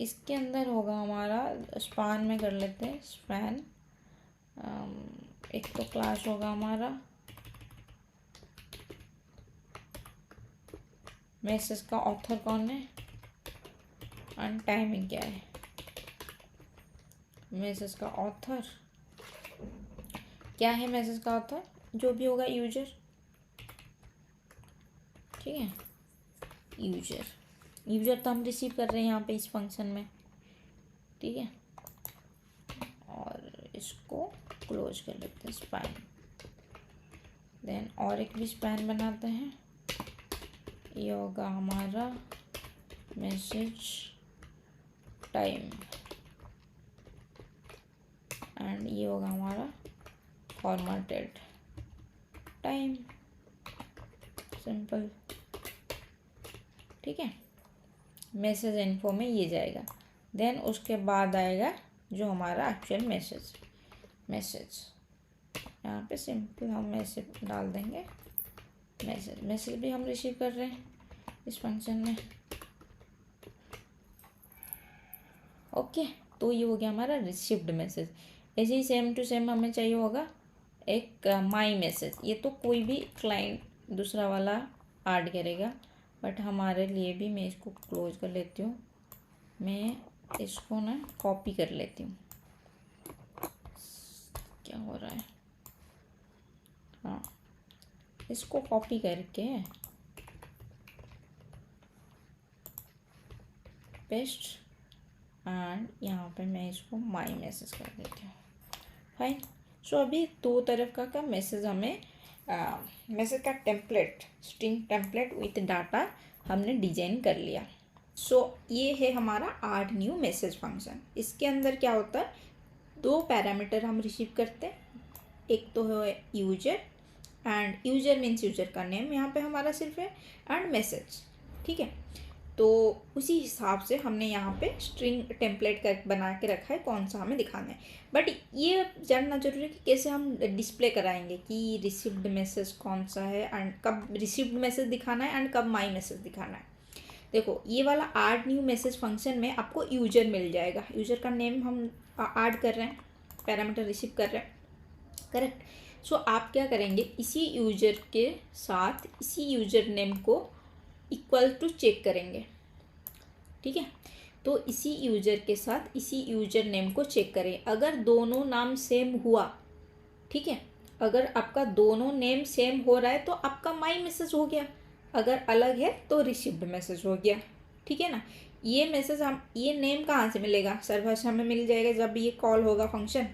A: इसके अंदर होगा हमारा स्पैन में कर लेते हैं, स्पैन एक तो क्लास होगा हमारा मैसेज का ऑथर कौन है एंड टाइमिंग क्या है। मैसेज का ऑथर क्या है, मैसेज का ऑथर जो भी होगा यूजर, ठीक है। यूजर तो हम रिसीव कर रहे हैं यहाँ पे इस फंक्शन में, ठीक है। और इसको क्लोज कर लेते हैं स्पैन। देन और एक भी स्पैन बनाते हैं, ये होगा हमारा मैसेज टाइम एंड ये होगा हमारा फॉर्मेटेड टाइम, सिंपल, ठीक है। मैसेज इन्फो में ये जाएगा। देन उसके बाद आएगा जो हमारा एक्चुअल मैसेज यहाँ पे सिंपल हम मैसेज डाल देंगे। मैसेज भी हम रिसीव कर रहे हैं इस फंक्शन में, ओके। तो ये हो गया हमारा रिसीव्ड मैसेज। ऐसे ही सेम टू सेम हमें चाहिए होगा एक माई मैसेज, ये तो कोई भी क्लाइंट दूसरा वाला ऐड करेगा, बट हमारे लिए भी मैं इसको क्लोज कर लेती हूँ। मैं इसको ना कॉपी कर लेती हूँ, क्या हो रहा है, हाँ, इसको कॉपी करके पेस्ट एंड यहाँ पे मैं इसको माई मैसेज कर देती हूँ। फाइन। सो अभी 2 तरफ का मैसेज हमें मैसेज का template, string template with data हमने डिजाइन कर लिया। सो ये है हमारा ऐड न्यू मैसेज फंक्शन। इसके अंदर क्या होता है, 2 पैरामीटर हम रिसीव करते हैं, एक तो है user and user means user का नेम यहाँ पे हमारा सिर्फ है, एंड मैसेज, ठीक है। तो उसी हिसाब से हमने यहाँ पे स्ट्रिंग टेम्पलेट का बना के रखा है, कौन सा हमें दिखाना है। बट ये जानना जरूरी है कि कैसे हम डिस्प्ले कराएंगे कि रिसीव्ड मैसेज कौन सा है एंड कब रिसीव्ड मैसेज दिखाना है एंड कब माई मैसेज दिखाना है। देखो ये वाला ऐड न्यू मैसेज फंक्शन में आपको यूजर मिल जाएगा, यूजर का नेम हम ऐड कर रहे हैं, पैरामीटर रिसीव कर रहे हैं, करेक्ट। सो आप क्या करेंगे, इसी यूजर के साथ इसी यूजर नेम को इक्वल टू चेक करेंगे, ठीक है। तो इसी यूजर के साथ इसी यूजर नेम को चेक करें, अगर दोनों नाम सेम हुआ, ठीक है, अगर आपका दोनों नेम सेम हो रहा है तो आपका माई मैसेज हो गया, अगर अलग है तो रिसीव्ड मैसेज हो गया, ठीक है ना। ये मैसेज हम, ये नेम कहाँ से मिलेगा, सर्वभाषा में मिल जाएगा जब ये कॉल होगा फंक्शन।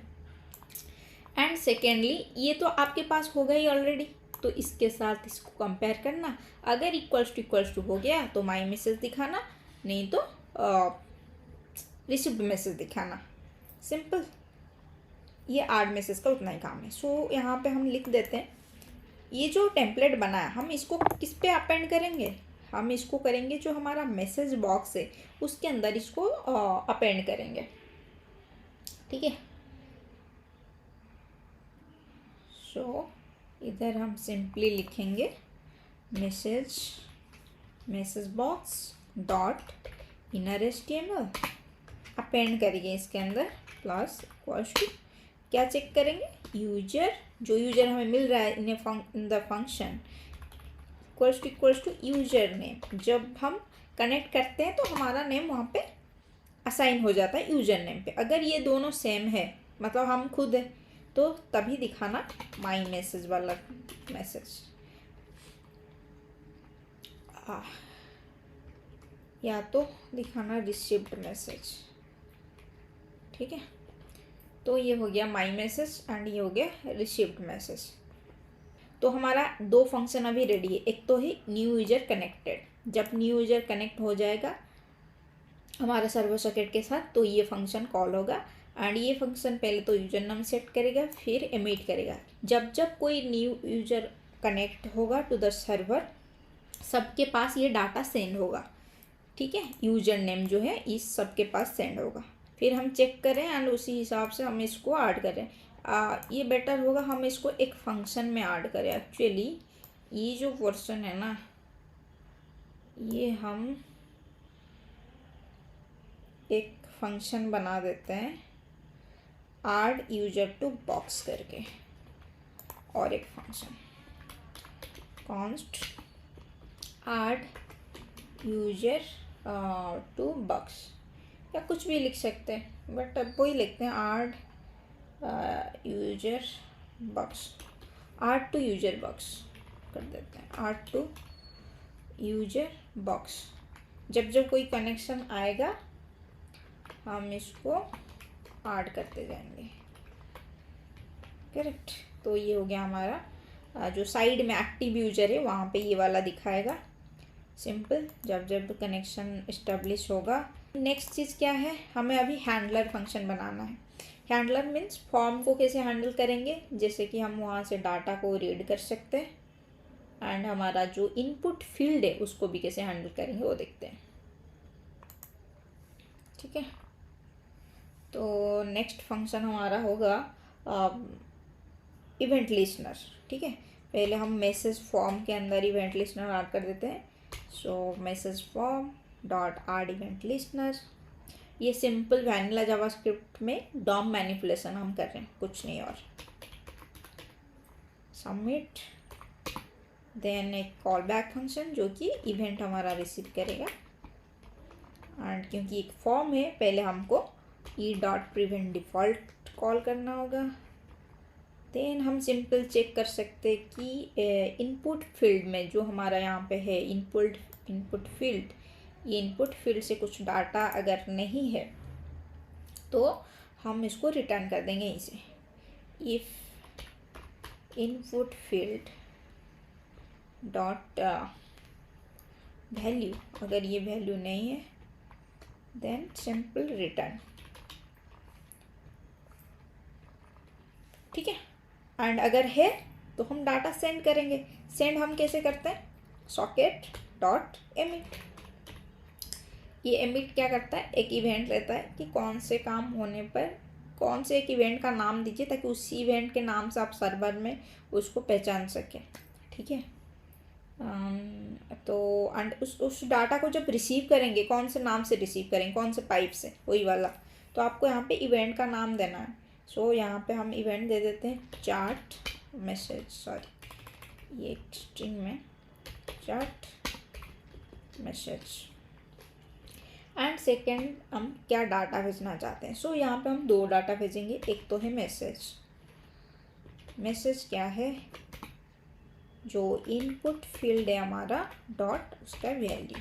A: एंड सेकेंडली ये तो आपके पास होगा ही ऑलरेडी, तो इसके साथ इसको कंपेयर करना, अगर इक्वल्स टू हो गया तो माई मैसेज दिखाना, नहीं तो रिसीव्ड मैसेज दिखाना, सिंपल। ये आड मैसेज का उतना ही काम है। सो यहाँ पे हम लिख देते हैं, ये जो टेम्पलेट बना है हम इसको किस पे अपेंड करेंगे, हम इसको करेंगे जो हमारा मैसेज बॉक्स है उसके अंदर इसको अपेंड करेंगे, ठीक है। सो इधर हम सिंपली लिखेंगे message box dot inner HTML, append करेंगे इसके अंदर प्लस इक्वल्स टू, क्या चेक करेंगे, यूजर, जो यूजर हमें मिल रहा है in the function equals to user name. जब हम कनेक्ट करते हैं तो हमारा नेम वहाँ पे असाइन हो जाता है यूजर नेम पे। अगर ये दोनों सेम है, मतलब हम खुद है, तो तभी दिखाना माई मैसेज वाला मैसेज, या तो दिखाना रिसीव्ड मैसेज, ठीक है। तो ये हो गया माई मैसेज एंड ये हो गया रिसीव्ड मैसेज। तो हमारा दो फंक्शन अभी रेडी है, एक तो है न्यू यूजर कनेक्टेड, जब न्यू यूजर कनेक्ट हो जाएगा हमारा सर्वर सॉकेट के साथ तो ये फंक्शन कॉल होगा, एंड ये फंक्शन पहले तो यूजर नाम सेट करेगा फिर एमिट करेगा। जब जब कोई न्यू यूजर कनेक्ट होगा टू द सर्वर, सबके पास ये डाटा सेंड होगा, ठीक है, यूजर नेम जो है इस सबके पास सेंड होगा, फिर हम चेक करें एंड उसी हिसाब से हम इसको ऐड करें। ये बेटर होगा हम इसको एक फंक्शन में ऐड करें। एक्चुअली ये जो वर्जन है ना, ये हम एक फंक्शन बना देते हैं ऐड यूजर टू बॉक्स करके, और एक function const add user to box, या कुछ भी लिख सकते हैं, बट अब वही लिखते हैं add user box, add to user box कर देते हैं, ऐड टू यूजर बॉक्स। जब जब कोई कनेक्शन आएगा हम इसको ऐड करते जाएंगे, करेक्ट। तो ये हो गया हमारा जो साइड में एक्टिव यूजर है वहाँ पे ये वाला दिखाएगा, सिंपल, जब जब कनेक्शन इस्टेब्लिश होगा। नेक्स्ट चीज़ क्या है, हमें अभी हैंडलर फंक्शन बनाना है। हैंडलर मीन्स फॉर्म को कैसे हैंडल करेंगे, जैसे कि हम वहाँ से डाटा को रीड कर सकते हैं, एंड हमारा जो इनपुट फील्ड है उसको भी कैसे हैंडल करेंगे वो देखते हैं, ठीक है। तो नेक्स्ट फंक्शन हमारा होगा इवेंट लिस्नर, ठीक है। पहले हम मैसेज फॉर्म के अंदर इवेंट लिस्नर ऐड कर देते हैं। So message form dot add event listener, ये सिंपल वैनिला जावास्क्रिप्ट में डॉम मैनिपुलेशन हम कर रहे हैं, कुछ नहीं और। सबमिट, देन एक कॉल बैक फंक्शन जो कि इवेंट हमारा रिसीव करेगा, एंड क्योंकि एक फॉर्म है पहले हमको E dot prevent default call करना होगा। देन हम सिंपल चेक कर सकते हैं कि इनपुट फील्ड में जो हमारा यहाँ पे है इनपुट फील्ड, ये इनपुट फील्ड से कुछ डाटा अगर नहीं है तो हम इसको रिटर्न कर देंगे इसे, if input field dot value, अगर ये वैल्यू नहीं है देन सिंपल रिटर्न, ठीक है। एंड अगर है तो हम डाटा सेंड करेंगे। सेंड हम कैसे करते हैं, सॉकेट डॉट एमिट, ये एमिट क्या करता है, एक इवेंट लेता है कि कौन से काम होने पर कौन से एक इवेंट का नाम दीजिए ताकि उसी इवेंट के नाम से आप सर्वर में उसको पहचान सकें, ठीक है। तो एंड उस डाटा को जब रिसीव करेंगे कौन से नाम से रिसीव करेंगे, कौन से पाइप से, वही वाला, तो आपको यहाँ पे इवेंट का नाम देना है। सो यहाँ पे हम इवेंट दे देते हैं चार्ट मैसेज, सॉरी ये एक स्ट्रिंग में चार्ट मैसेज, एंड सेकेंड हम क्या डाटा भेजना चाहते हैं। सो यहाँ पे हम दो डाटा भेजेंगे। एक तो है मैसेज। मैसेज क्या है, जो इनपुट फील्ड है हमारा डॉट उसका वैल्यू।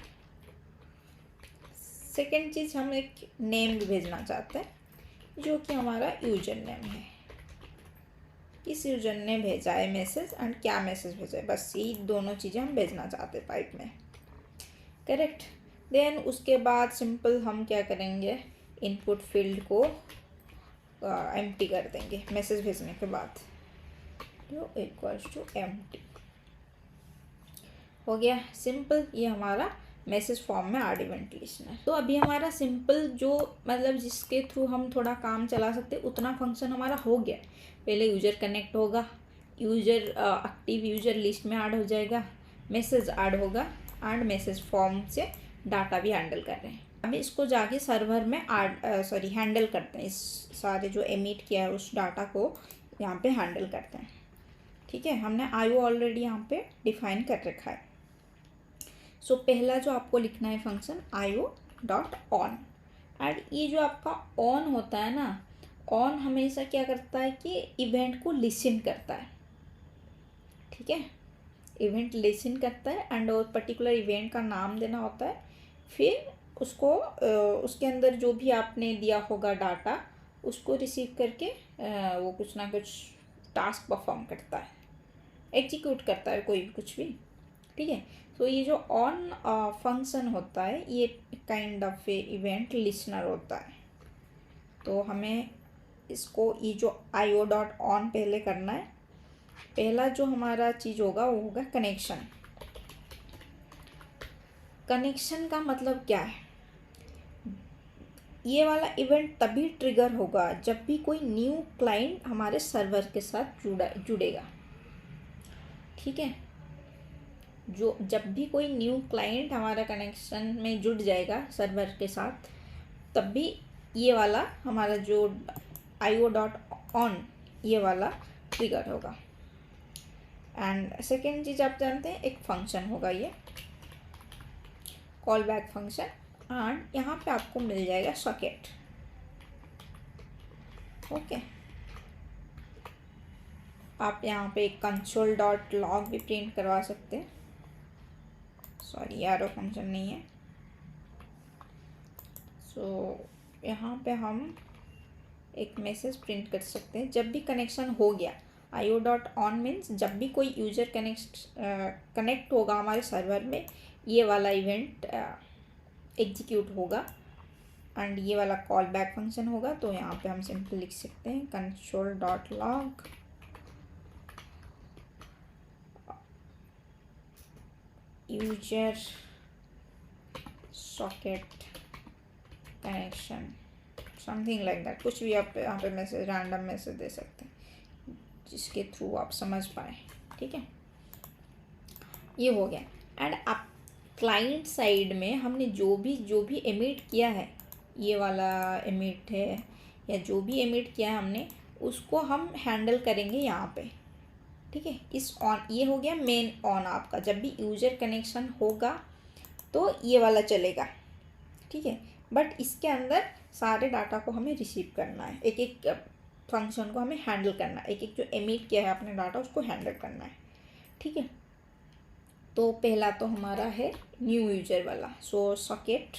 A: सेकेंड चीज़ हम एक नेम भी भेजना चाहते हैं जो कि हमारा यूजर नेम है। इस यूजर ने भेजा है मैसेज एंड क्या मैसेज भेजा है, बस यही दोनों चीज़ें हम भेजना चाहते हैं पाइप में। करेक्ट। देन उसके बाद सिंपल हम क्या करेंगे, इनपुट फील्ड को एम्प्टी कर देंगे मैसेज भेजने के बाद, जो इक्वल्स टू एम्प्टी हो गया। सिंपल, ये हमारा मैसेज फॉर्म में ऐड इवेंट लिस्टनर। तो अभी हमारा सिंपल जो मतलब जिसके थ्रू हम थोड़ा काम चला सकते उतना फंक्शन हमारा हो गया। पहले यूजर कनेक्ट होगा, यूजर एक्टिव यूजर लिस्ट में ऐड हो जाएगा, मैसेज ऐड होगा एंड मैसेज फॉर्म से डाटा भी हैंडल कर रहे हैं। अभी इसको जाके सर्वर में हैंडल करते हैं। इस सारे जो एमिट किया है उस डाटा को यहाँ पे हैंडल करते हैं। ठीक है, हमने आईओ ऑलरेडी यहाँ पे डिफाइन कर रखा है। सो पहला जो आपको लिखना है function IO dot on. And ये जो आपका ऑन होता है ना, ऑन हमेशा क्या करता है कि इवेंट को लिसन करता है। ठीक है, इवेंट लिसन करता है एंड और पर्टिकुलर इवेंट का नाम देना होता है। फिर उसको उसके अंदर जो भी आपने दिया होगा डाटा उसको रिसीव करके वो कुछ ना कुछ टास्क परफॉर्म करता है, एग्जीक्यूट करता है कोई भी कुछ भी। ठीक है, तो ये जो ऑन फंक्शन होता है ये काइंड ऑफ इवेंट लिसनर होता है। तो हमें इसको ये जो आईओ डॉट ऑन पहले करना है। पहला जो हमारा चीज़ होगा वो होगा कनेक्शन। कनेक्शन का मतलब क्या है, ये वाला इवेंट तभी ट्रिगर होगा जब भी कोई न्यू क्लाइंट हमारे सर्वर के साथ जुड़ेगा। ठीक है, जो जब भी कोई न्यू क्लाइंट हमारा कनेक्शन में जुड़ जाएगा सर्वर के साथ, तब भी ये वाला हमारा जो आईओ डॉट ऑन ये वाला ट्रिगर होगा। एंड सेकेंड चीज़ आप जानते हैं एक फंक्शन होगा ये कॉल बैक फंक्शन, एंड यहाँ पे आपको मिल जाएगा सॉकेट। ओके, आप यहाँ पे कंसोल डॉट लॉग भी प्रिंट करवा सकते हैं। सॉरी यार वो फंक्शन नहीं है। सो यहाँ पे हम एक मैसेज प्रिंट कर सकते हैं जब भी कनेक्शन हो गया। आईओ डॉट ऑन मीन्स जब भी कोई यूजर कनेक्ट होगा हमारे सर्वर में, ये वाला इवेंट एग्जीक्यूट होगा एंड ये वाला कॉल बैक फंक्शन होगा। तो यहाँ पे हम सिंपल लिख सकते हैं console dot log user socket connection, something like that. कुछ भी आप यहाँ पे मैसेज रैंडम मैसेज दे सकते हैं जिसके थ्रू आप समझ पाए। ठीक है, ये हो गया। एंड आप क्लाइंट साइड में हमने जो भी एमिट किया है, ये वाला एमिट है या जो भी एमिट किया है हमने, उसको हम हैंडल करेंगे यहाँ पे। ठीक है, इस ऑन ये हो गया मेन ऑन आपका। जब भी यूजर कनेक्शन होगा तो ये वाला चलेगा। ठीक है, बट इसके अंदर सारे डाटा को हमें रिसीव करना है, एक एक फंक्शन को हमें हैंडल करना है, एक एक जो एमिट किया है अपने डाटा उसको हैंडल करना है। ठीक है, तो पहला तो हमारा है न्यू यूजर वाला। सो सॉकेट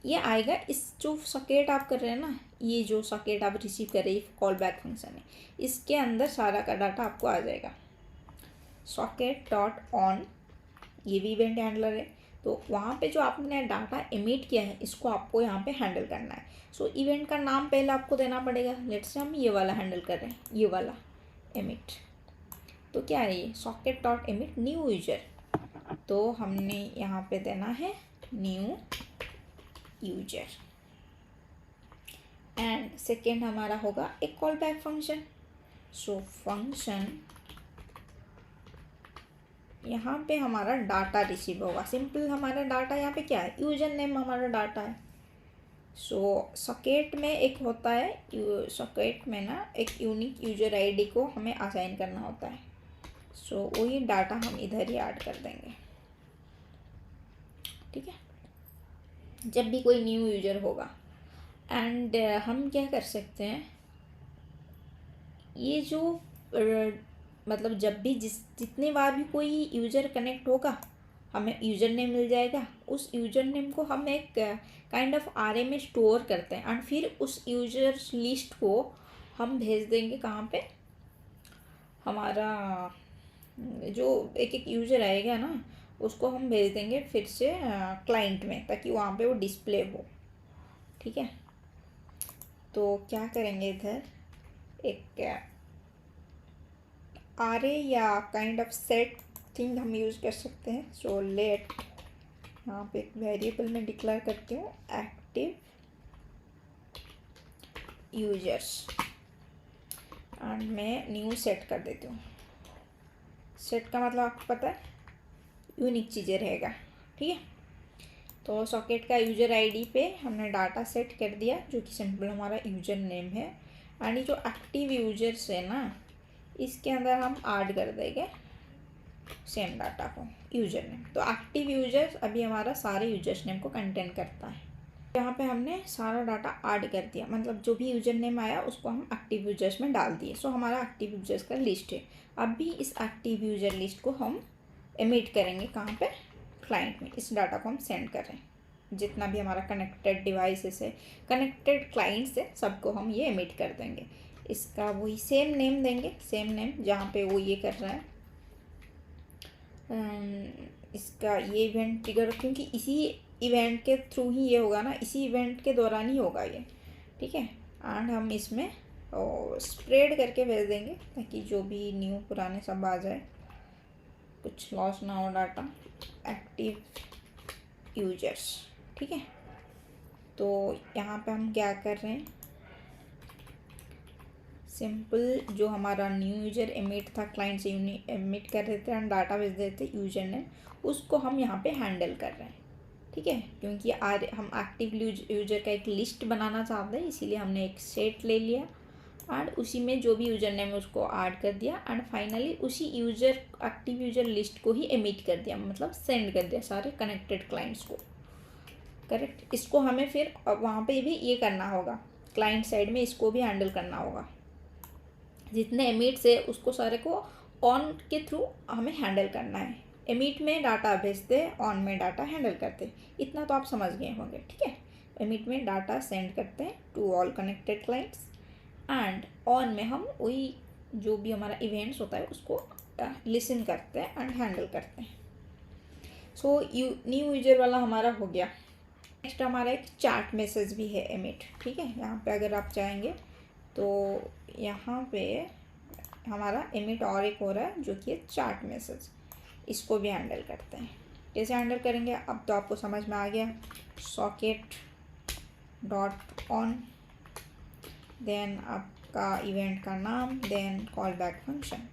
A: ये आएगा। इस जो सॉकेट आप कर रहे हैं ना, ये जो सॉकेट आप रिसीव कर रहे हैं कॉल बैक फंक्शन है, इसके अंदर सारा का डाटा आपको आ जाएगा। सॉकेट डॉट ऑन ये भी इवेंट हैंडलर है, तो वहाँ पे जो आपने डाटा एमिट किया है इसको आपको यहाँ पे हैंडल करना है। सो इवेंट का नाम पहले आपको देना पड़ेगा। लेट्स से हम ये वाला हैंडल कर रहे हैं, ये वाला एमिट। तो क्या है ये socket dot emit new user, तो हमने यहाँ पे देना है न्यू यूजर। एंड सेकेंड हमारा होगा एक call back function. So function यहाँ पे हमारा डाटा रिसीव होगा। सिंपल हमारा डाटा यहाँ पे क्या है, यूजर नेम हमारा डाटा है। सो सॉकेट में एक होता है, सॉकेट में ना एक यूनिक यूजर आईडी को हमें असाइन करना होता है। सो वही डाटा हम इधर ही ऐड कर देंगे। ठीक है, जब भी कोई न्यू यूजर होगा। एंड हम क्या कर सकते हैं, ये जो मतलब जब भी जितने बार भी कोई यूज़र कनेक्ट होगा हमें यूज़र नेम मिल जाएगा। उस यूज़र नेम को हम एक काइंड ऑफ आरए में स्टोर करते हैं एंड फिर उस यूज़र लिस्ट को हम भेज देंगे कहाँ पे, हमारा जो एक एक यूज़र आएगा ना उसको हम भेज देंगे फिर से क्लाइंट में, ताकि वहाँ पे वो डिस्प्ले हो। ठीक है, तो क्या करेंगे इधर एक आरए या काइंड ऑफ सेट थिंग हम यूज़ कर सकते हैं। सो लेट, यहाँ पे एक वेरिएबल में डिक्लेयर करती हूँ एक्टिव यूजर्स एंड मैं न्यू सेट कर देती हूँ। सेट का मतलब आपको पता है यूनिक चीज़ें रहेगा। ठीक है, तो सॉकेट का यूज़र आईडी पे हमने डाटा सेट कर दिया जो कि सिंपल हमारा यूज़र नेम है। एंड ये जो एक्टिव यूजर्स है ना इसके अंदर हम ऐड कर देंगे सेम डाटा को यूज़र नेम। तो एक्टिव यूजर्स अभी हमारा सारे यूजर्स नेम को कंटेन करता है। यहाँ पे हमने सारा डाटा ऐड कर दिया, मतलब जो भी यूजर नेम आया उसको हम एक्टिव यूजर्स में डाल दिए। सो हमारा एक्टिव यूजर्स का लिस्ट है। अब भी इस एक्टिव यूजर लिस्ट को हम एमिट करेंगे कहाँ पे, क्लाइंट में। इस डाटा को हम सेंड कर रहे हैं, जितना भी हमारा कनेक्टेड डिवाइसेस है, कनेक्टेड क्लाइंट्स है, सबको हम ये एमिट कर देंगे। इसका वही सेम नेम देंगे, सेम नेम जहाँ पे वो ये कर रहा है। इसका ये इवेंट ट्रिगर, क्योंकि इसी इवेंट के थ्रू ही ये होगा ना, इसी इवेंट के दौरान ही होगा ये। ठीक है, एंड हम इसमें स्प्रेड करके भेज देंगे ताकि जो भी न्यू पुराने सब आ जाए, कुछ लॉस ना हो डाटा। एक्टिव यूजर्स, ठीक है। तो यहाँ पे हम क्या कर रहे हैं, सिंपल जो हमारा न्यू यूजर एमिट था क्लाइंट से एमिट कर रहे थे एंड डाटा भेज देते यूजर ने, उसको हम यहाँ पे हैंडल कर रहे हैं। ठीक है, क्योंकि हम एक्टिव यूजर का एक लिस्ट बनाना चाहते हैं, इसीलिए हमने एक सेट ले लिया एंड उसी में जो भी यूजर नेम है उसको ऐड कर दिया एंड फाइनली उसी यूजर एक्टिव यूजर लिस्ट को ही एमिट कर दिया, मतलब सेंड कर दिया सारे कनेक्टेड क्लाइंट्स को। करेक्ट, इसको हमें फिर वहाँ पे भी ये करना होगा, क्लाइंट साइड में इसको भी हैंडल करना होगा। जितने एमिट से उसको सारे को ऑन के थ्रू हमें हैंडल करना है। एमिट में डाटा भेजते, ऑन में डाटा हैंडल करते, इतना तो आप समझ गए होंगे। ठीक है, एमिट में डाटा सेंड करते हैं to all connected clients and on में हम वही जो भी हमारा इवेंट्स होता है उसको लिसन करते हैं एंड हैंडल करते हैं। सो न्यू यूजर वाला हमारा हो गया। नेक्स्ट हमारा एक चैट मैसेज भी है एमिट। ठीक है, यहाँ पे अगर आप चाहेंगे तो यहाँ पे हमारा एमिट और एक हो रहा है जो कि है चैट मैसेज, इसको भी हैंडल करते हैं। कैसे हैंडल करेंगे अब तो आपको समझ में आ गया। सॉकेट डॉट ऑन, देन आपका इवेंट का नाम, then call back function.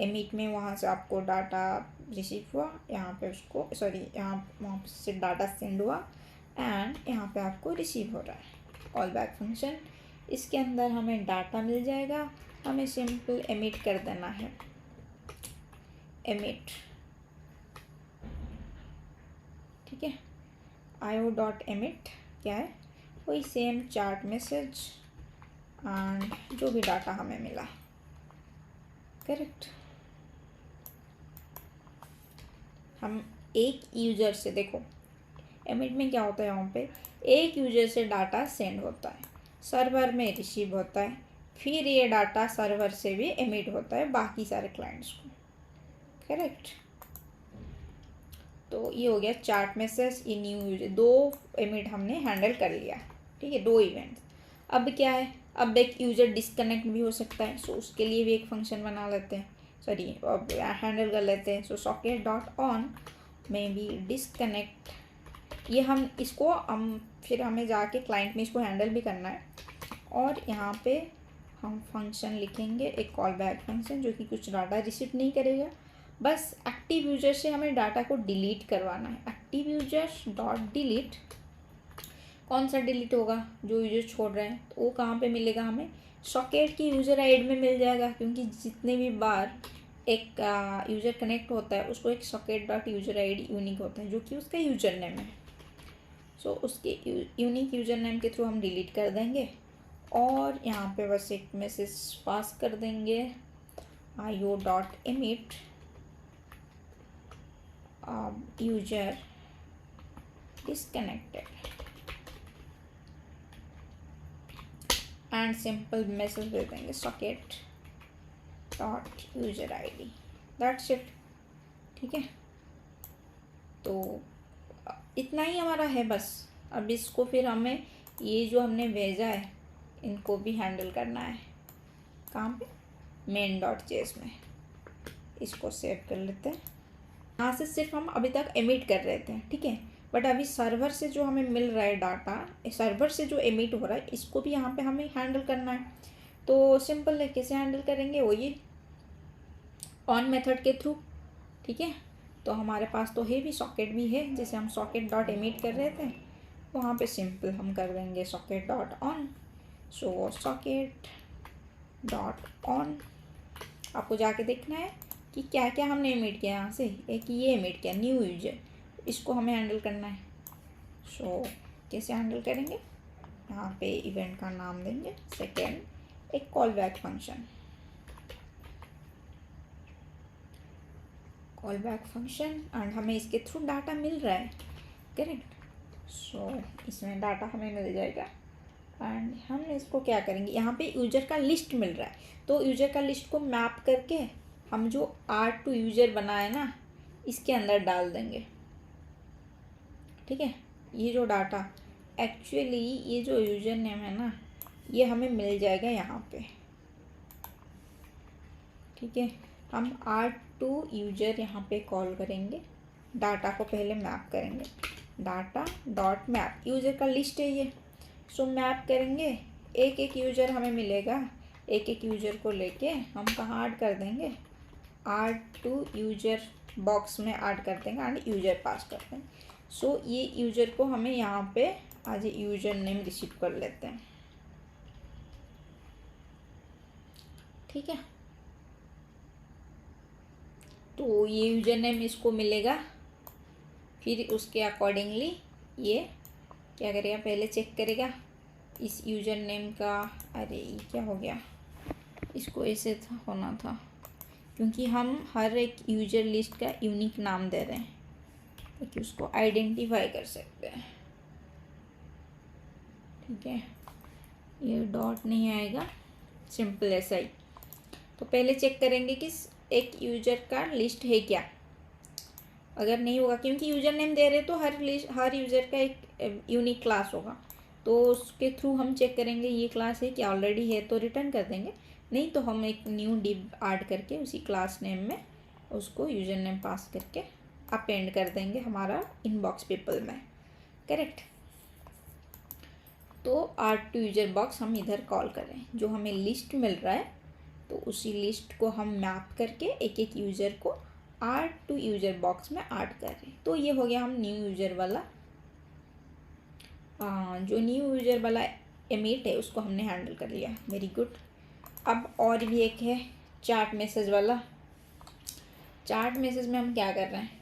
A: Emit में वहाँ से आपको डाटा रिसीव हुआ, यहाँ पे उसको यहाँ वहाँ से डाटा सेंड हुआ एंड यहाँ पे आपको रिसीव हो रहा है कॉल बैक फंक्शन। इसके अंदर हमें डाटा मिल जाएगा, हमें सिंपल एमिट कर देना है, एमिट। ठीक है, io डॉट एमिट क्या है, वही सेम चैट मैसेज एंड जो भी डाटा हमें मिला। करेक्ट, हम एक यूजर से, देखो एमिट में क्या होता है, यहाँ पे एक यूजर से डाटा सेंड होता है, सर्वर में रिसीव होता है, फिर ये डाटा सर्वर से भी एमिट होता है बाकी सारे क्लाइंट्स को। करेक्ट, तो ये हो गया चैट मैसेज, ये न्यू यूजर, दो एमिट हमने हैंडल कर लिया। ठीक है, दो इवेंट्स। अब क्या है, अब एक यूजर डिस्कनेक्ट भी हो सकता है, सो उसके लिए भी एक फंक्शन बना लेते हैं, अब हैंडल कर लेते हैं। सो सॉकेट डॉट ऑन में भी डिस्कनेक्ट, ये हम इसको फिर हमें जाके क्लाइंट में इसको हैंडल भी करना है और यहाँ पे हम फंक्शन लिखेंगे, एक कॉल बैक फंक्शन जो कि कुछ डाटा रिसीव नहीं करेगा, बस एक्टिव यूजर से हमें डाटा को डिलीट करवाना है। एक्टिव यूजर्स डॉट डिलीट, कौन सा डिलीट होगा, जो यूजर छोड़ रहे हैं, तो वो कहाँ पे मिलेगा हमें, सॉकेट की यूज़र आईडी में मिल जाएगा, क्योंकि जितने भी बार एक यूज़र कनेक्ट होता है उसको एक socket dot user ID unique होता है जो कि उसका यूज़र नेम है। सो उसके यूनिक यूज़र नेम के थ्रू हम डिलीट कर देंगे और यहाँ पे बस एक मैसेज पास कर देंगे io.emit user disconnected and simple message दे देंगे socket.user_id, दैट्स इट। ठीक है, तो इतना ही हमारा है बस। अब इसको फिर हमें ये जो हमने भेजा है इनको भी हैंडल करना है। कहाँ पे? main.js में। इसको सेव कर लेते हैं। यहाँ से सिर्फ हम अभी तक एमिट कर रहे थे, ठीक है, बट अभी सर्वर से जो हमें मिल रहा है डाटा, सर्वर से जो एमिट हो रहा है इसको भी यहाँ पे हमें हैंडल करना है। तो सिंपल है, कैसे हैंडल करेंगे वो ये ऑन मेथड के थ्रू। ठीक है, तो हमारे पास तो है भी, सॉकेट भी है, जैसे हम socket.emit कर रहे थे वहाँ पे सिंपल हम कर देंगे socket.on। सो socket.on आपको जाके देखना है कि क्या क्या हमने एमिट किया। यहाँ से एक ये एमिट किया न्यू यूजर, इसको हमें हैंडल करना है। सो कैसे हैंडल करेंगे, यहाँ पे इवेंट का नाम देंगे सेकेंड, एक call back function, call back function, and हमें इसके थ्रू डाटा मिल रहा है, करेक्ट। सो इसमें डाटा हमें मिल जाएगा एंड हम इसको क्या करेंगे, यहाँ पे यूजर का लिस्ट मिल रहा है तो यूजर का लिस्ट को मैप करके हम जो R2 यूजर बनाए ना इसके अंदर डाल देंगे। ठीक है, ये जो डाटा एक्चुअली ये जो यूजर नेम है ना ये हमें मिल जाएगा यहाँ पे। ठीक है, हम R2 यूजर यहाँ पे कॉल करेंगे, डाटा को पहले मैप करेंगे, डाटा डॉट मैप, यूजर का लिस्ट है ये। सो मैप करेंगे, एक एक यूजर हमें मिलेगा, एक एक यूजर को लेके हम कहाँ ऐड कर देंगे, R2 यूजर बॉक्स में ऐड कर देंगे एंड यूजर पास कर देंगे। सो ये यूजर को हमें यहाँ पे आज यूजर नेम रिसीव कर लेते हैं। ठीक है, तो ये यूजर नेम इसको मिलेगा, फिर उसके अकॉर्डिंगली ये क्या करेगा, पहले चेक करेगा इस यूजर नेम का, अरे ये क्या हो गया, इसको ऐसे होना था क्योंकि हम हर एक यूजर लिस्ट का यूनिक नाम दे रहे हैं ताकि उसको आइडेंटिफाई कर सकते हैं। ठीक है, ये डॉट नहीं आएगा, सिंपल ऐसा ही। तो पहले चेक करेंगे कि एक यूजर का लिस्ट है क्या, अगर नहीं होगा क्योंकि यूजर नेम दे रहे तो हर यूजर का एक यूनिक क्लास होगा, तो उसके थ्रू हम चेक करेंगे ये क्लास है क्या, ऑलरेडी है तो रिटर्न कर देंगे, नहीं तो हम एक न्यू डिव ऐड करके उसी क्लास नेम में उसको यूजर नेम पास करके अपेंड कर देंगे हमारा इनबॉक्स पीपल में, करेक्ट। तो R2 यूजर बॉक्स हम इधर कॉल करें, जो हमें लिस्ट मिल रहा है तो उसी लिस्ट को हम मैप करके एक एक यूज़र को R2 यूज़र बॉक्स में ऐड कर रहे हैं। तो ये हो गया हम न्यू यूज़र वाला, जो न्यू यूज़र वाला एमिट है उसको हमने हैंडल कर लिया, वेरी गुड। अब और भी एक है चैट मैसेज वाला। चैट मैसेज में हम क्या कर रहे हैं,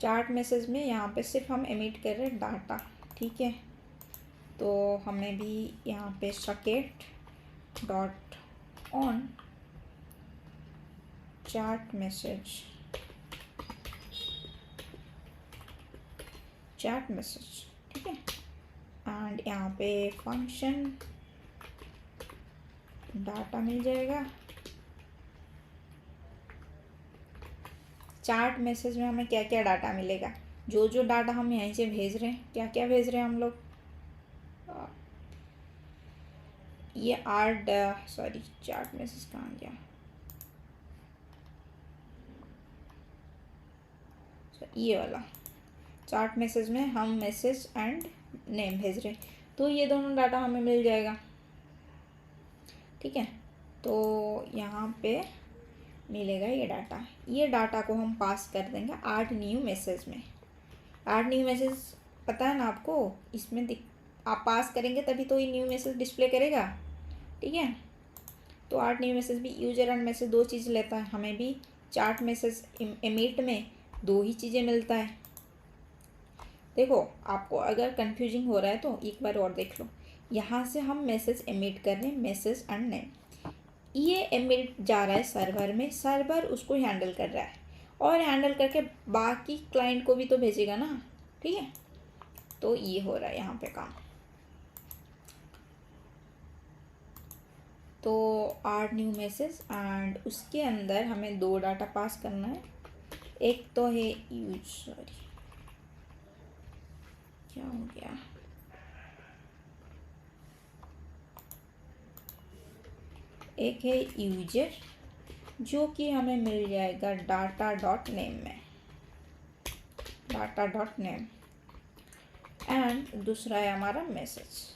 A: चैट मैसेज में यहाँ पे सिर्फ हम एमिट कर रहे हैं डाटा। ठीक है, तो हमें भी यहाँ पे socket.on चैट मैसेज ठीक है, एंड यहाँ पे फंक्शन डाटा मिल जाएगा। चैट मैसेज में हमें क्या क्या डाटा मिलेगा, जो जो डाटा हम यहीं से भेज रहे हैं, क्या क्या भेज रहे हैं हम लोग, ये चैट मैसेज कहाँ गया, ये वाला चैट मैसेज में हम मैसेज एंड नेम भेज रहे हैं, तो ये दोनों डाटा हमें मिल जाएगा। ठीक है, तो यहाँ पे मिलेगा ये डाटा को हम पास कर देंगे ऐड न्यू मैसेज में। ऐड न्यू मैसेज पता है ना आपको, इसमें आप पास करेंगे तभी तो ये न्यू मैसेज डिस्प्ले करेगा। ठीक है, तो ऐड न्यू मैसेज भी यूजर एंड मैसेज दो चीज़ लेता है, हमें भी चैट मैसेज एमिट में दो ही चीज़ें मिलता है। देखो, आपको अगर कंफ्यूजिंग हो रहा है तो एक बार और देख लो। यहाँ से हम मैसेज एमिट कर रहे हैं, मैसेज एंड नेम, ये एमिट जा रहा है सर्वर में, सर्वर उसको हैंडल कर रहा है और हैंडल करके बाकी क्लाइंट को भी तो भेजेगा ना, ठीक है। तो ये हो रहा है यहाँ पे काम। तो ऐड न्यू मैसेज एंड उसके अंदर हमें 2 डाटा पास करना है। एक तो है यूज, सॉरी क्या हो गया, एक है यूजर जो कि हमें मिल जाएगा डाटा डॉट नेम में, डाटा डॉट नेम, एंड दूसरा है हमारा मैसेज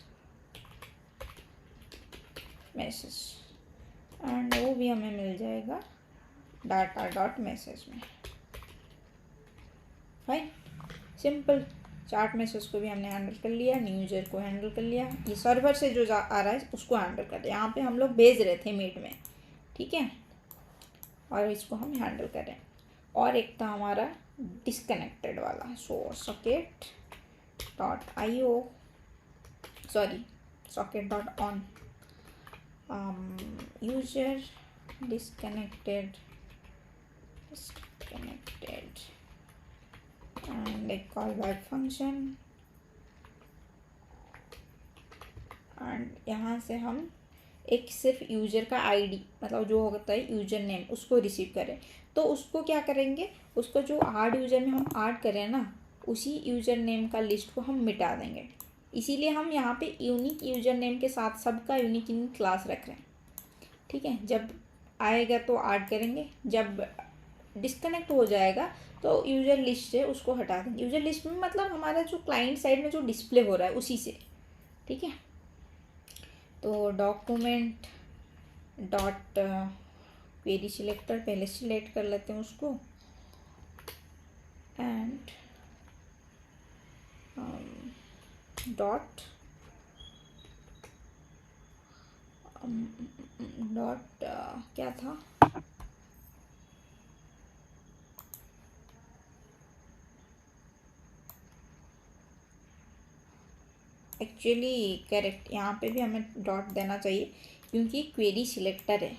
A: एंड वो भी हमें मिल जाएगा डाटा डॉट मैसेज में। Fine, simple. चार्ट मैसेज को भी हमने हैंडल कर लिया, न्यू यूजर को हैंडल कर लिया, ये सर्वर से जो आ रहा है उसको हैंडल कर दिया। यहाँ पे हम लोग भेज रहे थे मीट में, ठीक है, और इसको हम हैंडल कर रहे हैं। और एक था हमारा डिस्कनेक्टेड वाला, so socket dot IO, sorry socket dot on, user disconnected and a callback function, and यहाँ से हम एक सिर्फ यूजर का ID, मतलब जो होता है यूजर नेम, उसको रिसीव करें। तो उसको क्या करेंगे, उसको जो ऐड यूजर में हम ऐड करें ना, उसी यूजर नेम का लिस्ट को हम मिटा देंगे। इसीलिए हम यहाँ पे यूनिक यूजर नेम के साथ सबका यूनिक क्लास रख रहे हैं, ठीक है। जब आएगा तो ऐड करेंगे, जब डिस्कनेक्ट हो जाएगा तो यूजर लिस्ट से उसको हटा देंगे। यूजर लिस्ट में मतलब हमारा जो क्लाइंट साइड में जो डिस्प्ले हो रहा है उसी से, ठीक है। तो डॉक्यूमेंट डॉट क्वेरी सिलेक्टर पहले सिलेक्ट कर लेते हैं उसको, एंड डॉट क्या था, एक्चुअली करेक्ट, यहाँ पे भी हमें डॉट देना चाहिए क्योंकि क्वेरी सिलेक्टर है।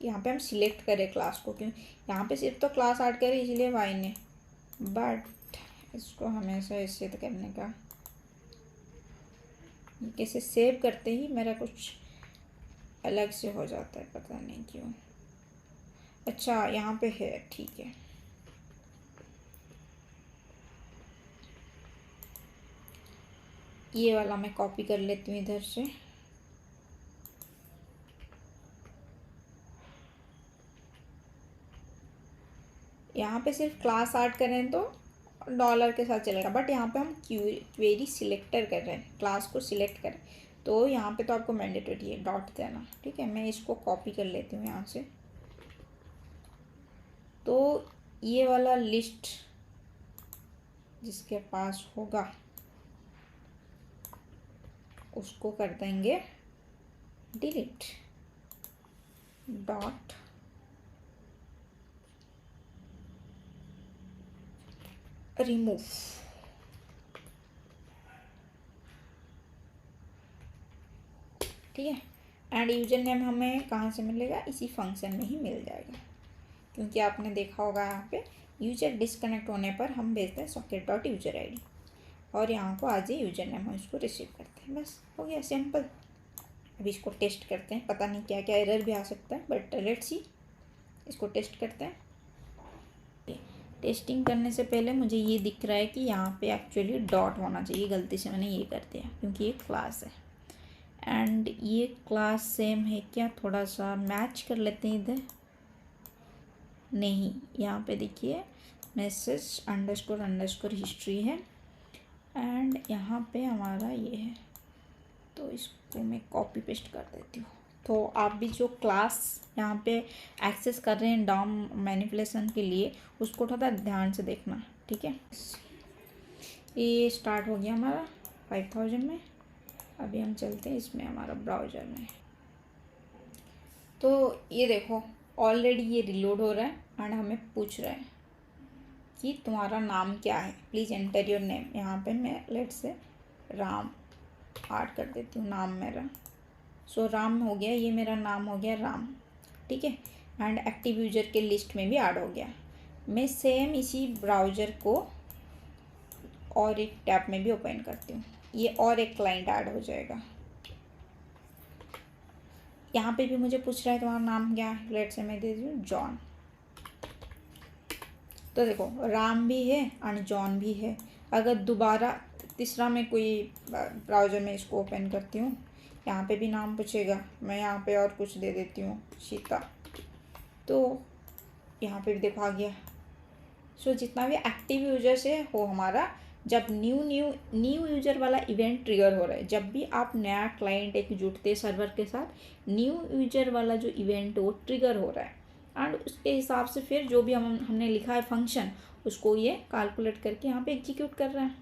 A: यहाँ पे हम सिलेक्ट करें क्लास को, क्यों यहाँ पे सिर्फ तो क्लास ऐड करें इसलिए वाई ने, बट इसको हमेशा ऐसे तो करने का, कैसे सेव करते ही मेरा कुछ अलग से हो जाता है, पता नहीं क्यों। अच्छा यहाँ पे है, ठीक है। ये वाला मैं कॉपी कर लेती हूँ इधर से, यहाँ पे सिर्फ क्लास ऐड करें तो डॉलर के साथ चलेगा, बट यहाँ पे हम क्वेरी सिलेक्टर कर रहे हैं, क्लास को सिलेक्ट करें, तो यहाँ पे तो आपको मैंडेटरी है डॉट देना, ठीक है। मैं इसको कॉपी कर लेती हूँ यहाँ से। तो ये वाला लिस्ट जिसके पास होगा उसको कर देंगे डिलीट डॉट रिमूव, ठीक है। एंड यूजर नेम हमें कहाँ से मिलेगा, इसी फंक्शन में ही मिल जाएगा, क्योंकि आपने देखा होगा यहाँ पे यूजर डिस्कनेक्ट होने पर हम भेजते हैं सॉकेट डॉट यूजर ID, और यहाँ को आज ही यूजर नेम हम इसको रिसीव करते हैं, बस हो गया सिंपल। अभी इसको टेस्ट करते हैं, पता नहीं क्या क्या एरर भी आ सकता है, बट लेट्स सी, इसको टेस्ट करते हैं। टेस्टिंग करने से पहले मुझे ये दिख रहा है कि यहाँ पे एक्चुअली डॉट होना चाहिए, गलती से मैंने ये कर दिया क्योंकि ये क्लास है, एंड ये क्लास सेम है क्या, थोड़ा सा मैच कर लेते हैं इधर, नहीं, यहाँ पे देखिए मैसेज अंडरस्कोर हिस्ट्री है, एंड यहाँ पे हमारा ये है, तो इसको मैं कॉपी पेस्ट कर देती हूँ। तो आप भी जो क्लास यहाँ पे एक्सेस कर रहे हैं डॉम मैनिपुलेशन के लिए, उसको थोड़ा ध्यान से देखना, ठीक है। ये स्टार्ट हो गया हमारा 5000 में। अभी हम चलते हैं इसमें हमारा ब्राउज़र में। तो ये देखो ऑलरेडी ये रिलोड हो रहा है एंड हमें पूछ रहा है कि तुम्हारा नाम क्या है, प्लीज़ एंटर योर नेम। यहाँ पे मैं लेट से राम ऐड कर देती हूँ नाम मेरा। सो राम हो गया, ये मेरा नाम हो गया राम, ठीक है। एंड एक्टिव यूजर के लिस्ट में भी ऐड हो गया। मैं सेम इसी ब्राउज़र को और एक टैब में भी ओपन करती हूँ, ये और एक क्लाइंट ऐड हो जाएगा। यहाँ पे भी मुझे पूछ रहा है तुम्हारा नाम क्या है, लेट से मैं दे दूँ जॉन। तो देखो राम भी है एंड जॉन भी है। अगर दोबारा तीसरा मैं कोई ब्राउज़र में इसको ओपन करती हूँ, यहाँ पे भी नाम पूछेगा, मैं यहाँ पे और कुछ दे देती हूँ सीता, तो यहाँ पे भी देखो आ गया। सो जितना भी एक्टिव यूजर्स है वो हमारा, जब न्यू यूजर वाला इवेंट ट्रिगर हो रहा है, जब भी आप नया क्लाइंट एक जुड़ते सर्वर के साथ, न्यू यूजर वाला जो इवेंट वो ट्रिगर हो रहा है एंड उसके हिसाब से फिर जो भी हमने लिखा है फंक्शन, उसको ये कैलकुलेट करके यहाँ पे एग्जीक्यूट कर रहा है,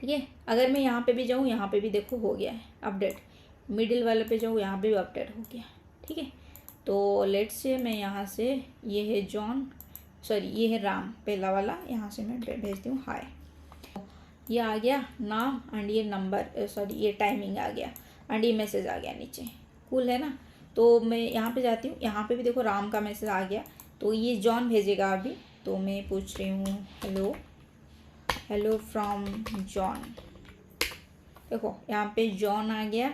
A: ठीक है। अगर मैं यहाँ पे भी जाऊँ, यहाँ पे भी देखो हो गया है अपडेट। मिडिल वाले पे जाऊँ, यहाँ पे भी अपडेट हो गया, ठीक है। तो लेट से मैं यहाँ से, ये है जॉन, सॉरी ये है राम पहला वाला, यहाँ से मैं भेजती हूँ हाय। ये आ गया नाम एंड ये नंबर, सॉरी ये टाइमिंग आ गया एंड ये मैसेज आ गया नीचे, कूल है ना। तो मैं यहाँ पे जाती हूँ, यहाँ पे भी देखो राम का मैसेज आ गया, तो ये जॉन भेजेगा अभी। तो मैं पूछ रही हूँ हेलो फ्रॉम जॉन, देखो यहाँ पे जॉन आ गया,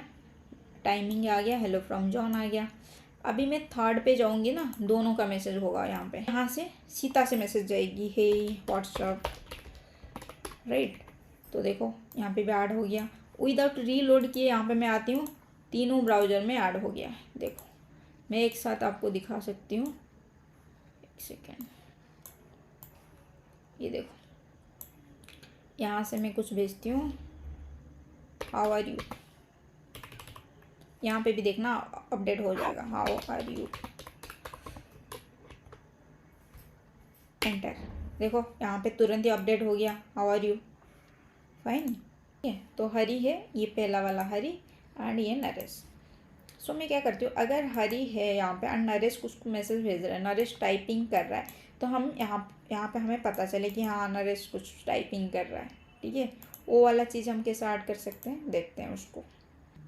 A: टाइमिंग आ गया, हेलो फ्रॉम जॉन आ गया। अभी मैं थर्ड पे जाऊँगी ना, दोनों का मैसेज होगा यहाँ पे। यहाँ से सीता से मैसेज जाएगी, हे व्हाट्सअप, राइट। तो देखो यहाँ पे भी ऐड हो गया, विदाउट रीलोड किए यहाँ पे मैं आती हूँ, तीनों ब्राउज़र में ऐड हो गया है। देखो मैं एक साथ आपको दिखा सकती हूँ, एक सेकेंड, ये देखो यहाँ से मैं कुछ भेजती हूँ, हाउ आर यू, यहाँ पे भी देखना अपडेट हो जाएगा, हाउ आर यू, एंटर। देखो यहाँ पे तुरंत ही अपडेट हो गया, हाउ आर यू, फाइन, ठीक है। तो हरी है, ये पहला वाला हरी एंड ये नरेश। सो मैं क्या करती हूँ, अगर हरी है यहाँ पे एंड नरेश कुछ मैसेज भेज रहा है, नरेश टाइपिंग कर रहा है, तो हम यहाँ पे हमें पता चले कि हाँ नरेश कुछ टाइपिंग कर रहा है, ठीक है। वो वाला चीज़ हम कैसे ऐड कर सकते हैं, देखते हैं उसको।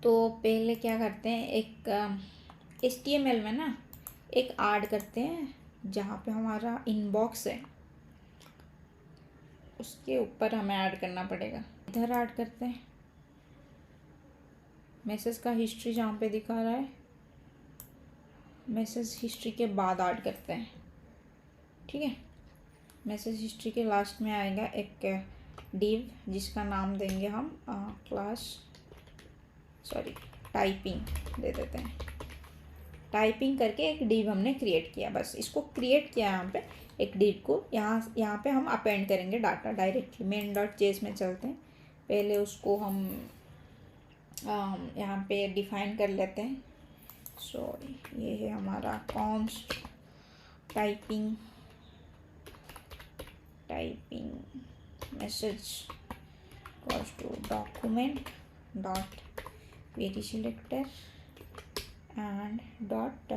A: तो पहले क्या करते हैं, एक HTML में ना एक ऐड करते हैं, जहाँ पे हमारा इनबॉक्स है उसके ऊपर हमें ऐड करना पड़ेगा। इधर ऐड करते हैं, मैसेज का हिस्ट्री जहाँ पे दिखा रहा है, मैसेज हिस्ट्री के बाद ऐड करते हैं, ठीक है। मैसेज हिस्ट्री के लास्ट में आएगा एक डिव, जिसका नाम देंगे हम टाइपिंग दे देते हैं। टाइपिंग करके एक डिव हमने क्रिएट किया, बस इसको क्रिएट किया यहाँ पे एक डिव को। यहाँ पे हम अपेंड करेंगे डाटा डायरेक्टली। main.js में चलते हैं, पहले उसको हम यहाँ पे डिफाइन कर लेते हैं। सॉरी, ये है हमारा const typing message equals to document dot query selector and dot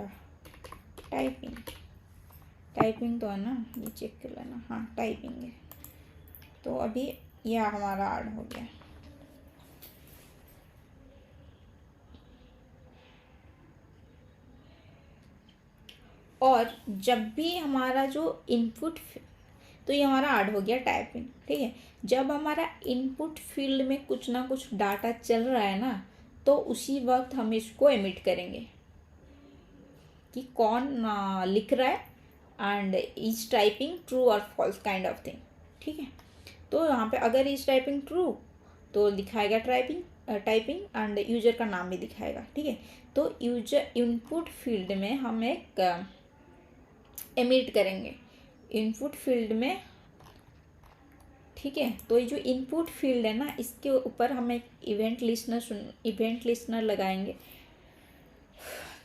A: typing तो है ना, ये चेक कर लेना, हाँ टाइपिंग है। तो अभी यह हमारा ऐड हो गया। और जब भी हमारा जो इनपुट, तो ये हमारा ऐड हो गया टाइपिंग, ठीक है। जब हमारा इनपुट फील्ड में कुछ ना कुछ डाटा चल रहा है ना, तो उसी वक्त हम इसको एमिट करेंगे कि कौन लिख रहा है एंड इज टाइपिंग ट्रू और फॉल्स काइंड ऑफ थिंग, ठीक है। तो यहाँ पे अगर इज टाइपिंग ट्रू तो दिखाएगा टाइपिंग एंड यूजर का नाम भी दिखाएगा, ठीक है। तो यूजर इनपुट फील्ड में हम एक एमिट करेंगे इनपुट फील्ड में, ठीक है। तो ये जो इनपुट फील्ड है ना, इसके ऊपर हम एक इवेंट लिस्टनर लगाएंगे।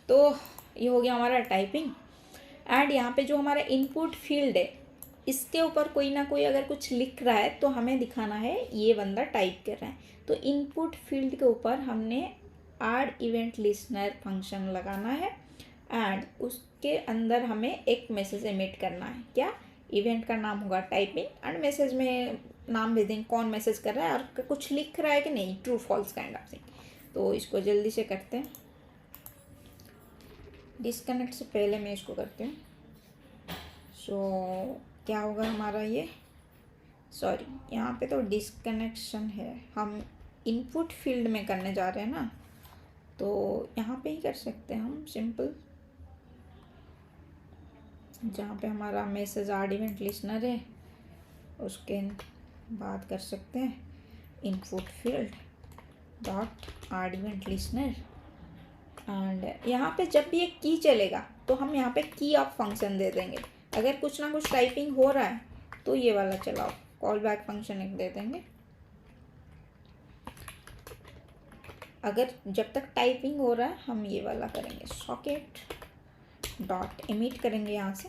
A: तो ये हो गया हमारा टाइपिंग। एंड यहाँ पे जो हमारा इनपुट फील्ड है, इसके ऊपर कोई ना कोई अगर कुछ लिख रहा है तो हमें दिखाना है ये बंदा टाइप कर रहा है। तो इनपुट फील्ड के ऊपर हमने ऐड इवेंट लिस्टनर फंक्शन लगाना है एंड उसके अंदर हमें एक मैसेज एमिट करना है, क्या, इवेंट का नाम होगा टाइपिंग एंड मैसेज में नाम भेज देंगे कौन मैसेज कर रहा है और कुछ लिख रहा है कि नहीं, true false kind of thing. तो इसको जल्दी से करते हैं। डिस्कनेक्ट से पहले मैं इसको करती हूँ। सो क्या होगा हमारा ये, सॉरी यहाँ पे तो डिस्कनेक्शन है, हम इनपुट फील्ड में करने जा रहे हैं ना, तो यहाँ पे ही कर सकते हैं हम सिंपल, जहाँ पे हमारा मैसेज आड इवेंट लिसनर है उसके बाद कर सकते हैं input field dot add event listener. And यहाँ पे जब भी एक की चलेगा तो हम यहाँ पे की ऑफ फंक्शन दे देंगे। अगर कुछ ना कुछ टाइपिंग हो रहा है तो ये वाला चलाओ, कॉल बैक फंक्शन एक दे देंगे। अगर जब तक टाइपिंग हो रहा है हम ये वाला करेंगे, सॉकेट डॉट एमिट करेंगे, यहाँ से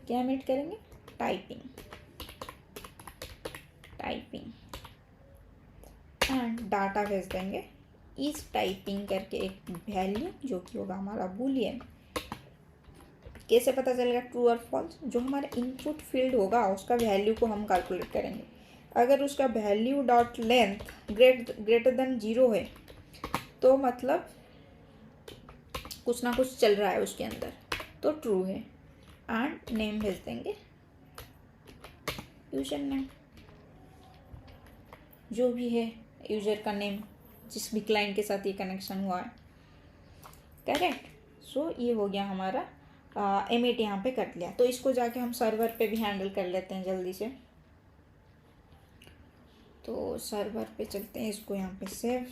A: क्या एमिट करेंगे, टाइपिंग एंड डाटा भेज देंगे इस टाइपिंग करके एक वैल्यू जो कि होगा हमारा बूलियन। कैसे पता चलेगा ट्रू और फॉल्स, जो हमारा इनपुट फील्ड होगा उसका वैल्यू को हम कैलकुलेट करेंगे। अगर उसका value dot length greater than 0 है तो मतलब कुछ ना कुछ चल रहा है उसके अंदर, तो ट्रू है। एंड नेम भेज देंगे यूजर नेम, जो भी है यूजर का नेम जिस भी क्लाइंट के साथ ये कनेक्शन हुआ है, करेक्ट। सो ये हो गया हमारा एमिट यहाँ पे कर लिया। तो इसको जाके हम सर्वर पे भी हैंडल कर लेते हैं जल्दी से। तो सर्वर पे चलते हैं, इसको यहाँ पे सेव,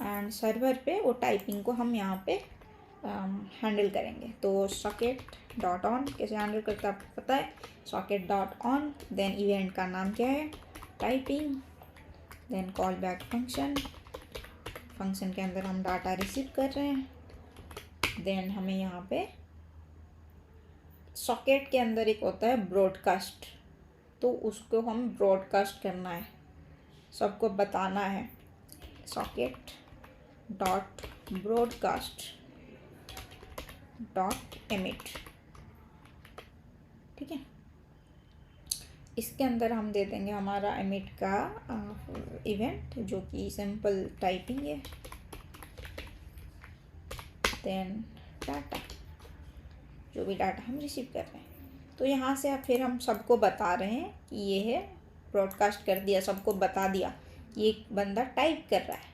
A: एंड सर्वर पे वो टाइपिंग को हम यहाँ पे हैंडल करेंगे। तो सॉकेट डॉट ऑन कैसे हैंडल करता है आपको पता है, socket dot on, then event का नाम क्या है, typing, then call back function, function के अंदर हम डाटा रिसीव कर रहे हैं, देन हमें यहाँ पे सॉकेट के अंदर एक होता है ब्रॉडकास्ट, तो उसको हम ब्रॉडकास्ट करना है, सबको बताना है, socket dot broadcast dot emit, ठीक है। इसके अंदर हम दे देंगे हमारा एमिट का इवेंट जो कि सिंपल टाइपिंग है, देन डाटा, जो भी डाटा हम रिसीव कर रहे हैं। तो यहाँ से फिर हम सबको बता रहे हैं कि ये है, ब्रॉडकास्ट कर दिया, सबको बता दिया कि एक बंदा टाइप कर रहा है,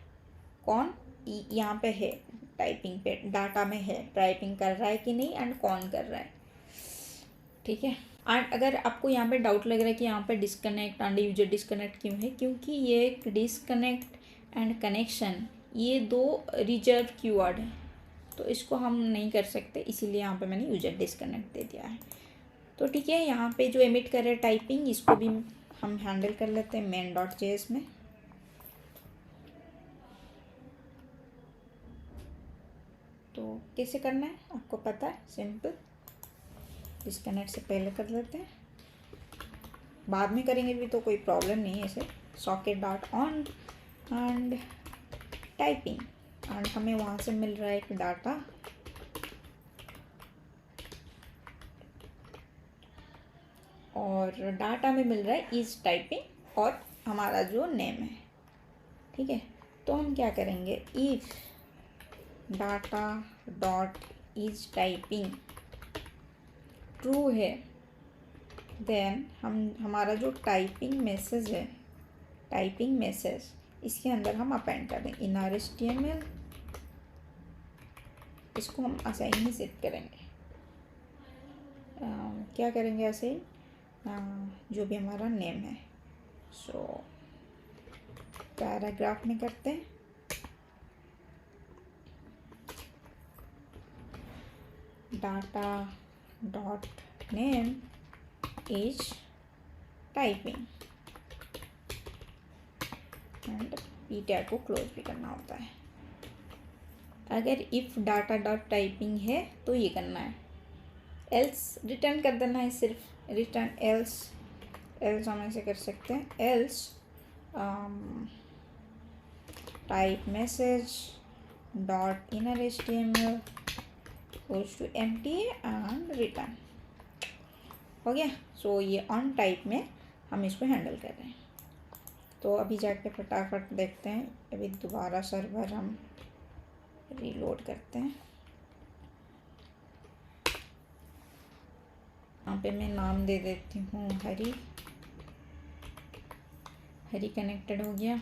A: कौन यहाँ पे है, टाइपिंग पे डाटा में है, टाइपिंग कर रहा है कि नहीं एंड कौन कर रहा है, ठीक है। एंड अगर आपको यहाँ पे डाउट लग रहा है कि यहाँ पे डिस्कनेक्ट एंड यूजर डिस्कनेक्ट क्यों है, क्योंकि ये डिस्कनेक्ट एंड कनेक्शन ये दो रिजर्व कीवर्ड है, तो इसको हम नहीं कर सकते, इसीलिए यहाँ पे मैंने यूजर डिस्कनेक्ट दे दिया है। तो ठीक है, यहाँ पे जो एमिट कर रहे हैं टाइपिंग, इसको भी हम हैंडल कर लेते हैं main.js में। तो कैसे करना है आपको पता है, सिंपल, डिस्कनेक्ट से पहले कर लेते हैं, बाद में करेंगे भी तो कोई प्रॉब्लम नहीं है। ऐसे socket dot on and typing, and हमें वहाँ से मिल रहा है एक डाटा, और डाटा में मिल रहा है इज टाइपिंग और हमारा जो नेम है, ठीक है। तो हम क्या करेंगे, if data dot is typing true है, देन हमारा जो टाइपिंग मैसेज है, टाइपिंग मैसेज इसके अंदर हम अपेंड कर देंगे इन HTML, इसको हम असाइन ही सेट करेंगे। क्या करेंगे असाइन, जो भी हमारा नेम है। सो पैराग्राफ में करते हैं, data dot name is typing, and P tag को क्लोज भी करना होता है। अगर इफ डाटा डॉट टाइपिंग है तो ये करना है, एल्स रिटर्न कर देना है, सिर्फ रिटर्न एल्स हम ऐसे कर सकते हैं, else type message dot inner HTML goes to empty and return. हो गया। सो ये ऑन टाइप में हम इसको हैंडल कर रहे हैं। तो अभी जाके फटाफट देखते हैं। अभी दोबारा सर्वर हम रीलोड करते हैं। यहाँ पे मैं नाम दे देती हूँ हरी। हरी कनेक्टेड हो गया।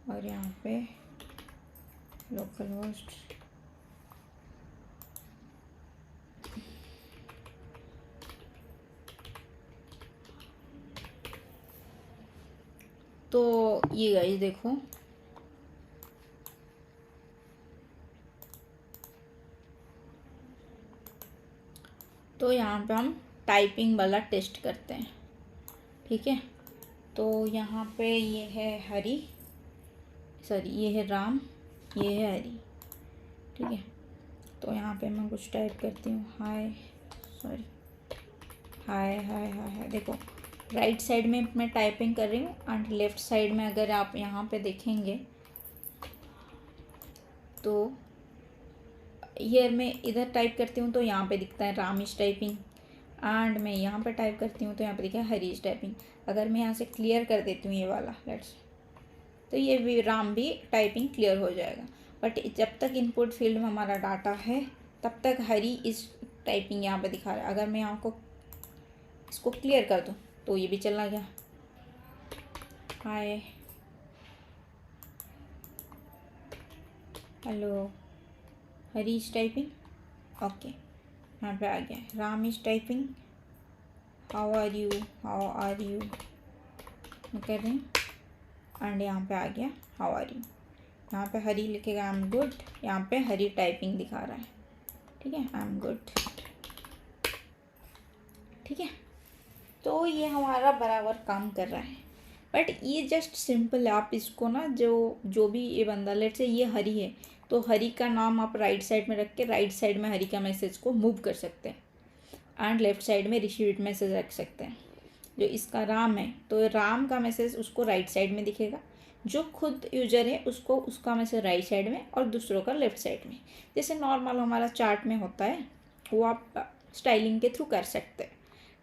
A: और यहाँ पे लोकल होस्ट तो ये गाइस देखो तो यहाँ पे हम टाइपिंग वाला टेस्ट करते हैं। ठीक है। तो यहाँ पे ये है हरी, सॉरी ये है राम, ये है हरी। ठीक है। तो यहाँ पे मैं कुछ टाइप करती हूँ। हाय, सॉरी, हाय हाय हाय हाय। देखो राइट साइड में मैं टाइपिंग कर रही हूँ एंड लेफ्ट साइड में अगर आप यहाँ पे देखेंगे तो ये मैं इधर टाइप करती हूँ तो यहाँ पे दिखता है राम इज टाइपिंग एंड मैं यहाँ पे टाइप करती हूँ तो यहाँ पे दिखा है हरी इज टाइपिंग। अगर मैं यहाँ से क्लियर कर देती हूँ ये वाला लेट्स, तो ये भी राम भी टाइपिंग क्लियर हो जाएगा। बट जब तक इनपुट फील्ड में हमारा डाटा है तब तक हरी इज टाइपिंग यहाँ पे दिखा रहा है। अगर मैं यहाँ को इसको क्लियर कर दूँ तो ये भी चला गया। Hi, hello, Hari is typing. Okay, यहाँ पे आ गया। Ram is typing, how are you, how are you मैं कर रही हूँ एंड यहाँ पे आ गया हाउ आर यू। यहाँ पे हरी लिखेगा आई एम गुड, यहाँ पे हरी टाइपिंग दिखा रहा है। ठीक है, आई एम गुड। ठीक है। तो ये हमारा बराबर काम कर रहा है। बट ये जस्ट सिंपल है। आप इसको ना जो भी ये बंदा लेट से ये हरी है तो हरी का नाम आप राइट साइड में रख के राइट साइड में हरी का मैसेज को मूव कर सकते हैं एंड लेफ्ट साइड में रिसीव्ड मैसेज रख सकते हैं। जो इसका राम है तो राम का मैसेज उसको राइट साइड में दिखेगा, जो खुद यूजर है उसको उसका मैसेज राइट साइड में और दूसरों का लेफ्ट साइड में। जैसे नॉर्मल हमारा चार्ट में होता है वो आप स्टाइलिंग के थ्रू कर सकते हैं।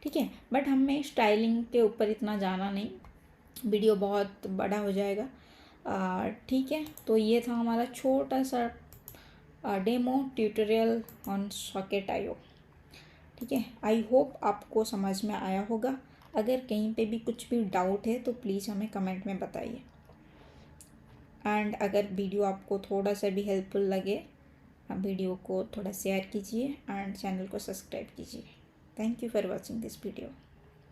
A: ठीक है। बट हमें स्टाइलिंग के ऊपर इतना जाना नहीं, वीडियो बहुत बड़ा हो जाएगा। ठीक है। तो ये था हमारा छोटा सा डेमो ट्यूटोरियल ऑन Socket.io। ठीक है। आई होप आपको समझ में आया होगा। अगर कहीं पे भी कुछ भी डाउट है तो प्लीज़ हमें कमेंट में बताइए। एंड अगर वीडियो आपको थोड़ा सा भी हेल्पफुल लगे वीडियो को थोड़ा शेयर कीजिए एंड चैनल को सब्सक्राइब कीजिए। Thank you for watching this video.